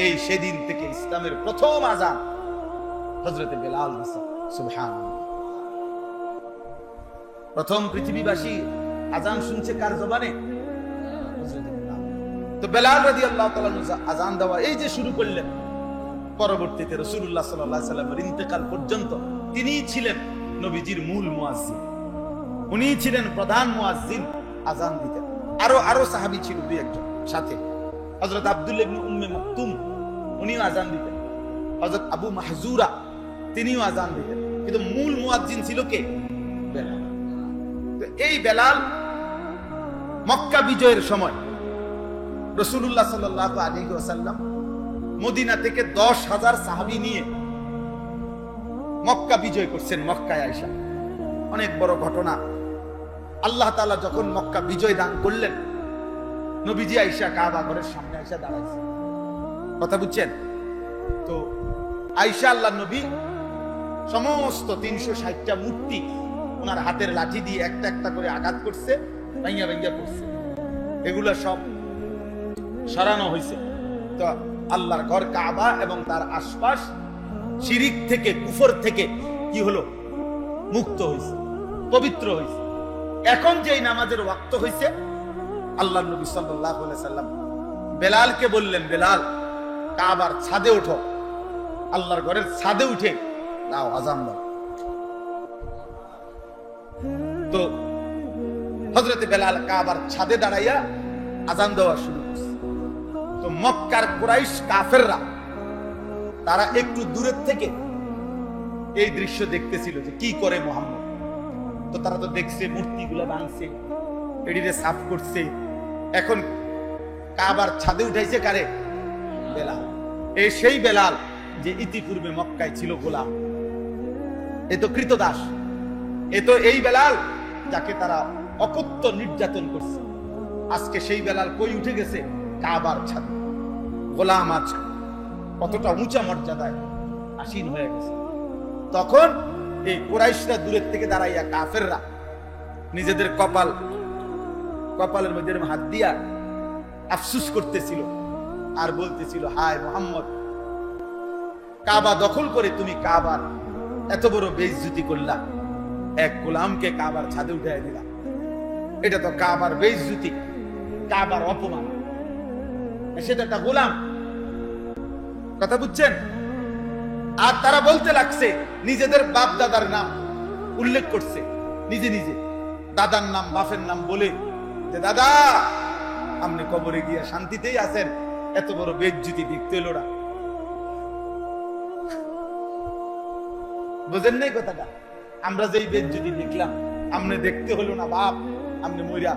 এই সেদিন থেকে ইসলামের প্রথম আযান হযরতে বেলাল দিয়েছে। সুবহানাল্লাহ। প্রথম পৃথিবীবাসী আযান শুনছে কার জবানে? হযরতে বেলাল। তো বেলাল রাদিয়াল্লাহু তাআলা আযান দেওয়া এই যে শুরু করলেন, পরবর্তীতে রাসূলুল্লাহ সাল্লাল্লাহু আলাইহি ওয়াসাল্লামের ইন্তেকাল পর্যন্ত তিনিই ছিলেন নবীজির মূল মুয়াজ্জিন, উনিই ছিলেন প্রধান মুয়াজ্জিন, আযান দিতেন। আরো সাহাবী ছিল দুই একজন সাথে। হযরত আব্দুল্লাহ ইবনে উম্মে মাকতুম উনিও আযান দিতেন, হযরত আবু মাহজুরা তিনিও আযান দিতেন, কিন্তু মূল মুয়াজ্জিন ছিল কে? বেলাল। তো এই বেলাল মক্কা বিজয়ের সময় রাসূলুল্লাহ সাল্লাল্লাহু আলাইহি ওয়াসাল্লাম মদিনা থেকে 10,000 সাহাবী নিয়ে মক্কা বিজয় করছেন। মক্কায় আয়েশা অনেক বড় ঘটনা। আল্লাহ তাআলা যখন মক্কা বিজয় দান করলেন, নবীজি আয়েশা কাবা ঘরের সামনে আয়েশা দাঁড়াইছে, কথা বুঝছেন তো? আয়েশা আল্লাহর নবী সমস্ত 360টা মূর্তি ওনার হাতের লাঠি দিয়ে একটা একটা করে আঘাত করছে, ভাঙিয়া ভাঙিয়া পড়ছে, এগুলা সব সরানো হয়েছে। তো আল্লাহর ঘর কাবা এবং তার আশপাশ শিরিক থেকে, কুফর থেকে কি হলো? মুক্ত হয়েছে, পবিত্র হয়েছে। এখন যেই নামাজের ওয়াক্ত হয়েছে, আল্লাহ নবী সাল্লাল্লাহু আলাইহি সাল্লাম বেলালকে বললেন, বেলাল কাবার ছাদে ওঠো, আল্লাহর ঘরের ছাদে উঠে দাও আযান দাও। তো হযরতে বেলাল কাবার ছাদে দাঁড়াইয়া আযান দেওয়া শুরু করছে। তো মক্কার কুরাইশ কাফেররা তারা একটু দূরের থেকে এই দৃশ্য দেখতেছিল যে কি করে মুহাম্মদ। তো তারা তো দেখছে মূর্তিগুলো ভাঙছে, এটিতে সাফ করছে। এখন কাবার ছাদে উঠাইছে কারে? বেলাল। এই সেই বেলাল যে ইতিপূর্বে মক্কায় ছিল গোলাম, এ তো কৃতদাস, এ তো এই বেলাল যাকে তারা অকথ্য নির্যাতন করছে। আজকে সেই বেলাল কই উঠে গেছে? কাবার ছাদে। গোলাম আজ কতটা উঁচা মর্যাদায় আসীন হয়ে গেছে। তখন এই কুরাইশরা দূরের থেকে দাঁড়াইয়া কাফেররা নিজেদের কপালের মধ্যে হাত দিয়া আফসুস করতেছিল আর বলতেছিল, হায় মুহাম্মদ, কাবা দখল করে তুমি কাবার এত বড় বেইজ্জতি করলা, এক গোলামকে কাবার ছাদে উঠাই দিলা। এটা তো কাবার বেইজ্জতি, কাবার অপমান। সেটা একটা গোলাম, কথা বুঝছেন? আর তারা বলতে লাগছে, নিজেদের বাপ দাদার নাম উল্লেখ করছে, নিজে নিজে দাদার নাম বাপের নাম বলে, যে দাদা আপনি কবরে গিয়ে শান্তিতেই আছেন, এত বড় বেইজ্জতি দেখতে এলো না। বুঝেন নাই কথাটা? আমরা যেই বেইজ্জতি দেখলাম, আপনি দেখতে হলো না বাপ, আপনি মইরা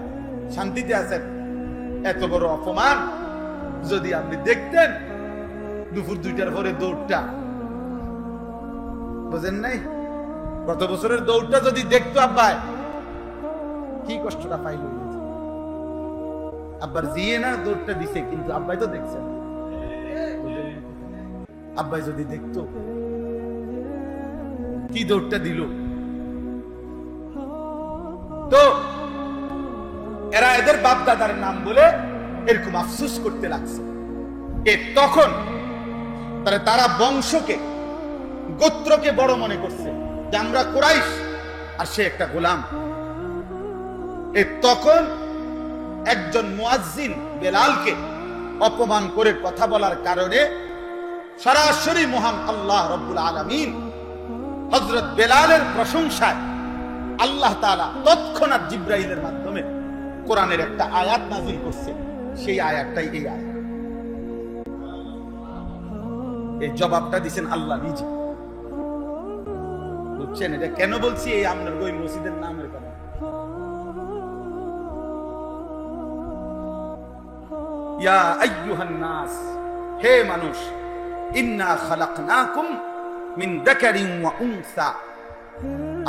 শান্তিতে আছেন, এত বড় অপমান যদি আপনি দেখতেন দুপুর 2টার পরে দৌড়টা, বুঝেন নাই? গত বছরের দৌড়টা যদি দেখতো আব্বাই, কি কষ্টটা পাইল। আব্বার জিয়ে না দৌড়টা দিছে, কিন্তু আব্বাই তো দেখছেন। আব্বাই যদি দেখতো কি দৌড়টা দিল। তো এরা এদের বাপ দাদার নাম বলে এরকম আফসোস করতে লাগছে। তখন তারা বংশকে, গোত্রকে বড় মনে করছে যে আমরা কুরাইশ আর সে একটা গোলাম। তখন একজন মুয়াজ্জিন বেলালকে অপমান করে কথা বলার কারণে সরাসরি মহান আল্লাহ রাব্বুল আলামিন হযরত বেলালের প্রশংসায় আল্লাহ তাআলা তৎক্ষণাৎ জিবরাইলের মাধ্যমে কোরআনের একটা আয়াত নাযিল করছে। সেই আয়াতটাই এই আয়াত। এই জবাবটা দিবেন আল্লাহ নিজে। বুঝছেন এটা কেন বলছি? এই আপনার ওই মসজিদের নামের কথা। ইয়া আইয়ুহান নাস, হে মানুষ, ইন্না খালাকনাকুম মিন যাকারিন ওয়া উনসা।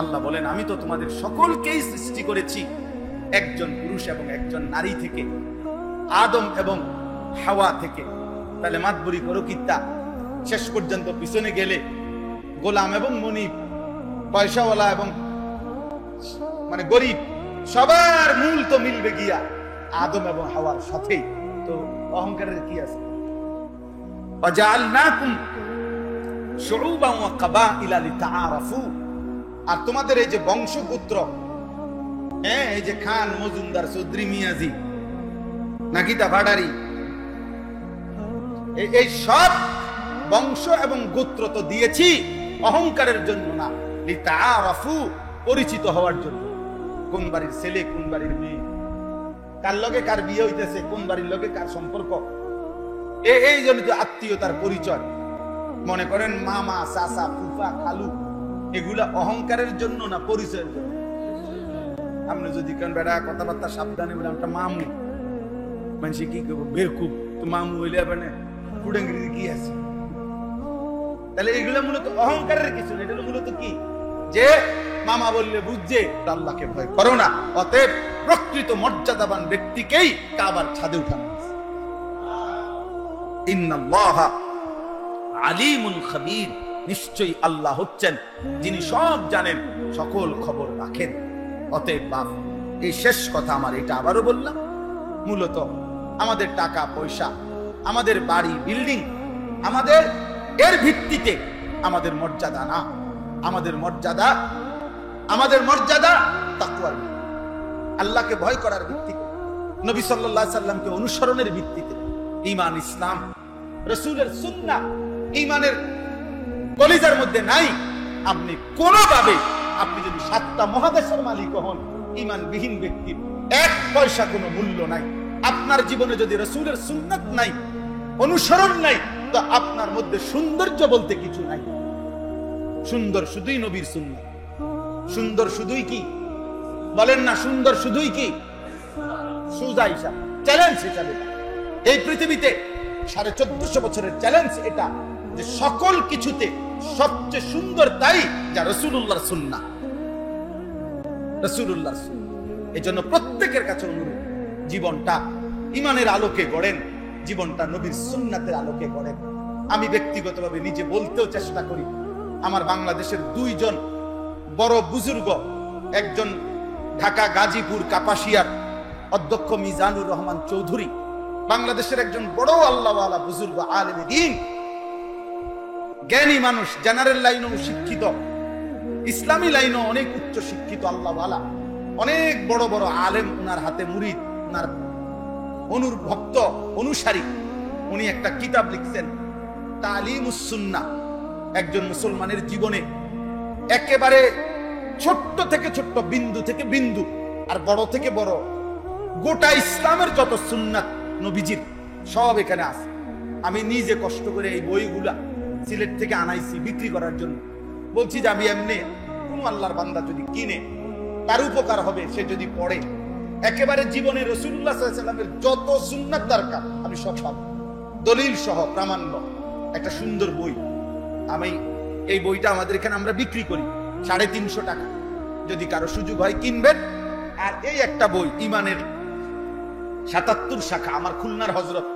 আল্লাহ বলেন, আমি তো তোমাদের সকলকেই সৃষ্টি করেছি একজন পুরুষ এবং একজন নারী থেকে, আদম এবং হাওয়া থেকে। তাহলে মাতবরি করো কিত্তা, শেষ পর্যন্ত পিছনে গেলে গোলাম এবং মনিব, পয়সাওয়ালা এবং মানে গরিব, সবার মূল তো মিলবে গিয়া আদম এবং হাওয়ার সাথে। তো অহংকারের কি আছে? ওয়াজআলনাকুম শুউবান ওয়া কাবাইলা লিতাআরাফু। আর তোমাদের এই যে বংশগোত্র, হ্যাঁ, এই যে খান, মজুমদার, চৌধুরী, মিয়াজি, নাকিতা, ভাডারি, এই সব বংশ এবং গোত্র তো দিয়েছি অহংকারের জন্য না, লিতাআরাফু, পরিচিত হওয়ার জন্য। কোন বাড়ির ছেলে, কোন বাড়ির মেয়ে, কার লগে কার বিয়ে হইতেছে, কোন বাড়ির লগে কার সম্পর্ক, এই জন্য তো আত্মীয়তার পরিচয়। মনে করেন মামা, চাচা, ফুফা, খালু, এগুলা অহংকারের জন্য না পরিচয়ের জন্য? আপনি যদি কেন বেড়া কথাবার্তা সাবধানে বলে একটা মামু, মানুষ কি করবো, বেকুব, তো মামু হইলে মানে কুড়াঙ্গির কি আছে? তাহলে এগুলো মূলত অহংকারের কিছু না। এটা মূলত কি, যে মামা বললে বুঝছে আল্লাহকে ভয় করো না। অতএব প্রকৃত মর্যাদাবান ব্যক্তিকেই কাবার ছাদে উঠানো হয়েছে। ইন্নাল্লাহা আলিমুন খাবীর, নিশ্চয়ই আল্লাহ হচ্ছেন যিনি সব জানেন, সকল খবর রাখেন। অতএব বাপ, এই শেষ কথা আমার এটা আবারও বললাম, মূলত আমাদের টাকা পয়সা, আমাদের বাড়ি বিল্ডিং, আমাদের এর ভিত্তিতে আমাদের মর্যাদা না। আমাদের মর্যাদা তাকওয়ার, আল্লাহকে ভয় করার ভিত্তিতে। নবী সাল্লাল্লাহু আলাইহি সাল্লামকে অনুসরণের ভিত্তিতে ঈমান, ইসলাম, রাসূলের সুন্নাহ ঈমানের কলিজার মধ্যে নাই, আপনি কোনোভাবে, আপনি যদি 7টা মহাদেশের মালিক হন, ঈমানবিহীন ব্যক্তির 1 পয়সা কোনো মূল্য নাই। আপনার জীবনে যদি রাসূলের সুন্নাত নাই, অনুসরণ নাই, তো আপনার মধ্যে সৌন্দর্য বলতে কিছু নাই। সুন্দর শুধুই নবীর সুন্নাত। সুন্দর শুধুই কি বলেন না? সুন্দর শুধুই কি? সুজা হিসাব চ্যালেঞ্জ হিসাবে এই পৃথিবীতে 1450 বছরের চ্যালেঞ্জ এটা, যে সকল কিছুতে সবচেয়ে সুন্দর তাই যা রাসূলুল্লাহর সুন্নাহ। রাসূলুল্লাহর সুন্নাহ। এজন্য প্রত্যেকের কাছে অনুরোধ, জীবনটা ঈমানের আলোকে গড়েন, জীবনটা নবীর সুন্নাতের আলোকে গড়েন। আমি ব্যক্তিগতভাবে নিজে বলতেও চেষ্টা করি, আমার বাংলাদেশের 2 জন বড় বুজুর্গ, একজন ঢাকা গাজীপুর কাপাসিয়ার অধ্যক্ষ মিজানুর রহমান চৌধুরী, বাংলাদেশের একজন বড় আল্লাহওয়ালা বুজুর্গ, আলেমে দ্বীন, জ্ঞানী মানুষ, জেনারেল লাইনেও শিক্ষিত, ইসলামী লাইনেও অনেক উচ্চ শিক্ষিত আল্লাহওয়ালা, অনেক বড় বড় আলেম উনার হাতে মুরিদ, উনার ভক্ত অনুসারী। উনি একটা কিতাব লিখছেন, তালিমুস সুন্নাহ। একজন মুসলমানের জীবনে একেবারে ছোট্ট থেকে ছোট্ট, বিন্দু থেকে বিন্দু, আর বড় থেকে বড়, গোটা ইসলামের যত সুন্নাত নবীজির সব এখানে আছে। আমি নিজে কষ্ট করে এই বইগুলা সিলেট থেকে আনাইছি বিক্রি করার জন্য। বলছি যে আমি এমনি কোন আল্লাহর বান্দা যদি কিনে, তার উপকার হবে, সে যদি পড়ে, একেবারে জীবনে রাসূলুল্লাহ সাল্লাল্লাহু আলাইহি ওয়াসাল্লামের যত সুন্নাত দরকার আমি সব পাবো, দলিল সহ, প্রামাণ্য, একটা সুন্দর বই। আমি এই বইটা আমাদের এখানে আমরা বিক্রি করি 350 টাকা, যদি কারো সুযোগ হয় কিনবেন। আর এই একটা বই, ঈমানের 77 শাখা, আমার খুলনার হযরত,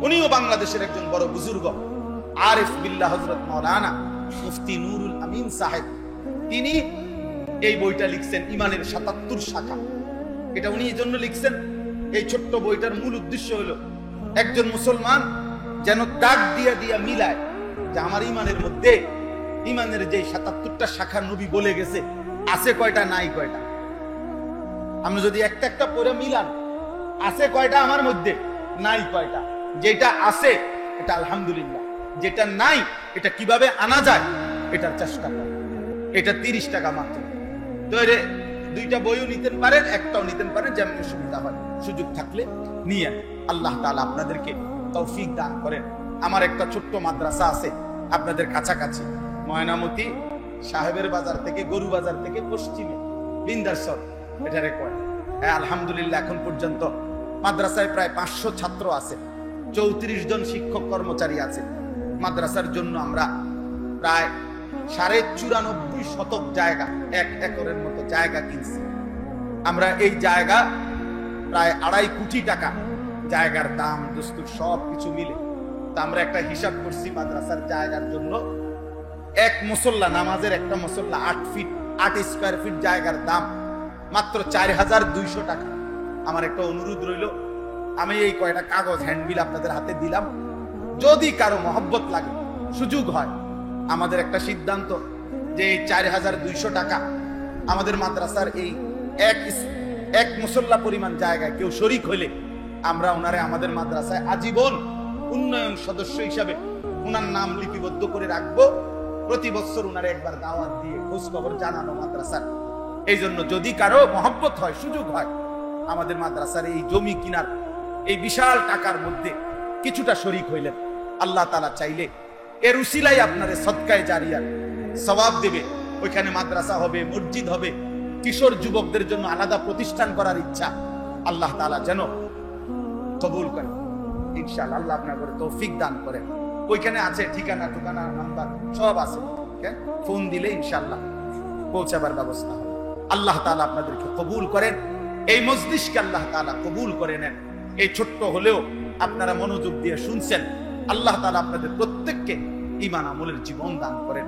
উনিও বাংলাদেশের একজন বড় বুজুর্গ, আরিফ বিল্লাহ হযরত মাওলানা মুফতি নুরুল আমিন সাহেব, তিনি এই বইটা লিখছেন, ঈমানের 77 শাখা। এটা উনি এই জন্য লিখছেন, এই ছোট্ট বইটার মূল উদ্দেশ্য হলো একজন মুসলমান যেন দাগ দিয়া দিয়া মিলায় যে আমার ঈমানের মধ্যে, ঈমানের যে 77টা শাখা নবী বলে গেছে, আছে কয়টা, নাই কয়টা। আপনি যদি একটা একটা পড়ে মিলান, আছে কয়টা আমার মধ্যে, নাই কয়টা। যেটা আছে এটা আলহামদুলিল্লাহ, যেটা নাই এটা কিভাবে আনা যায় এটার চেষ্টা করেন। এটা 30 টাকা মাত্র। তো এর 2টা বইও নিতে পারেন, একটাও নিতে পারেন, যেমন সুবিধা হয়। সুযোগ থাকলে নিয়ে আল্লাহ তাআলা আপনাদেরকে তৌফিক দান করেন। আমার একটা ছোট্ট মাদ্রাসা আছে আপনাদের কাছাকাছি, ময়নামতি সাহেবের বাজার থেকে, গরু বাজার থেকে পশ্চিমে, বিন্দারসর, এটা রেকর্ড। হ্যাঁ, আলহামদুলিল্লাহ এখন পর্যন্ত মাদ্রাসায় প্রায় 500 ছাত্র আছে, 34 জন শিক্ষক কর্মচারী আছে। মাদ্রাসার জন্য আমরা প্রায় 94.5 শতক জায়গা, 1 একরের মতো জায়গা কিনছি আমরা। এই জায়গা প্রায় 2.5 কোটি টাকা জায়গার দাম, দস্তুর সব কিছু মিলে। তা আমরা একটা হিসাব করছি, মাদ্রাসার জায়গার জন্য এক মুসল্লা, নামাজের একটা মুসল্লা 8 স্কয়ার ফিট জায়গার দাম মাত্র 4200 টাকা। আমার একটা অনুরোধ রইল, আমি এই কয়টা কাগজ হ্যান্ডবিল আপনাদের হাতে দিলাম, যদি কারো মহব্বত লাগে, সুযোগ হয়, আমাদের একটা সিদ্ধান্ত যে এই 4200 টাকা আমাদের মাদ্রাসার এই এক মুসল্লা পরিমাণ জায়গায় কেউ শরীক হইলে আমরা ওনারে আমাদের মাদ্রাসায় আজীবন উন্নয়ন সদস্য হিসাবে ওনার নাম লিপিবদ্ধ করে রাখবো। প্রতি বছর ওনারে একবার দাওয়াত দিয়ে খোঁজ খবর জানানো মাদ্রাসার। এই জন্য যদি কারো মহব্বত হয়, সুযোগ হয়, আমাদের মাদ্রাসার এই জমি কিনার এই বিশাল টাকার মধ্যে কিছুটা শরীক হইলেন, আল্লাহ তাআলা চাইলে এর উসিলায় আপনারে সদকায়ে জারিয়ার সওয়াব দেবে। ওইখানে মাদ্রাসা হবে, মসজিদ হবে, কিশোর যুবকদের জন্য আলাদা প্রতিষ্ঠান করার ইচ্ছা। আল্লাহ তাআলা যেন কবুল করেন ইনশাআল্লাহ। আল্লাহ আপনাদের তৌফিক দান করেন। ওইখানে আছে ঠিকানা, নাম্বার সব আছে, ফোন দিলে ইনশাআল্লাহ পৌঁছাবার ব্যবস্থা হবে। আল্লাহ তাআলা আপনাদেরকে কবুল করেন, এই মজলিসকে আল্লাহ তাআলা কবুল করে নেন। এই ছোট্ট হলেও আপনারা মনোযোগ দিয়ে শুনছেন। আল্লাহ তাআলা আপনাদের প্রত্যেককে ঈমান আমলের জীবন দান করেন।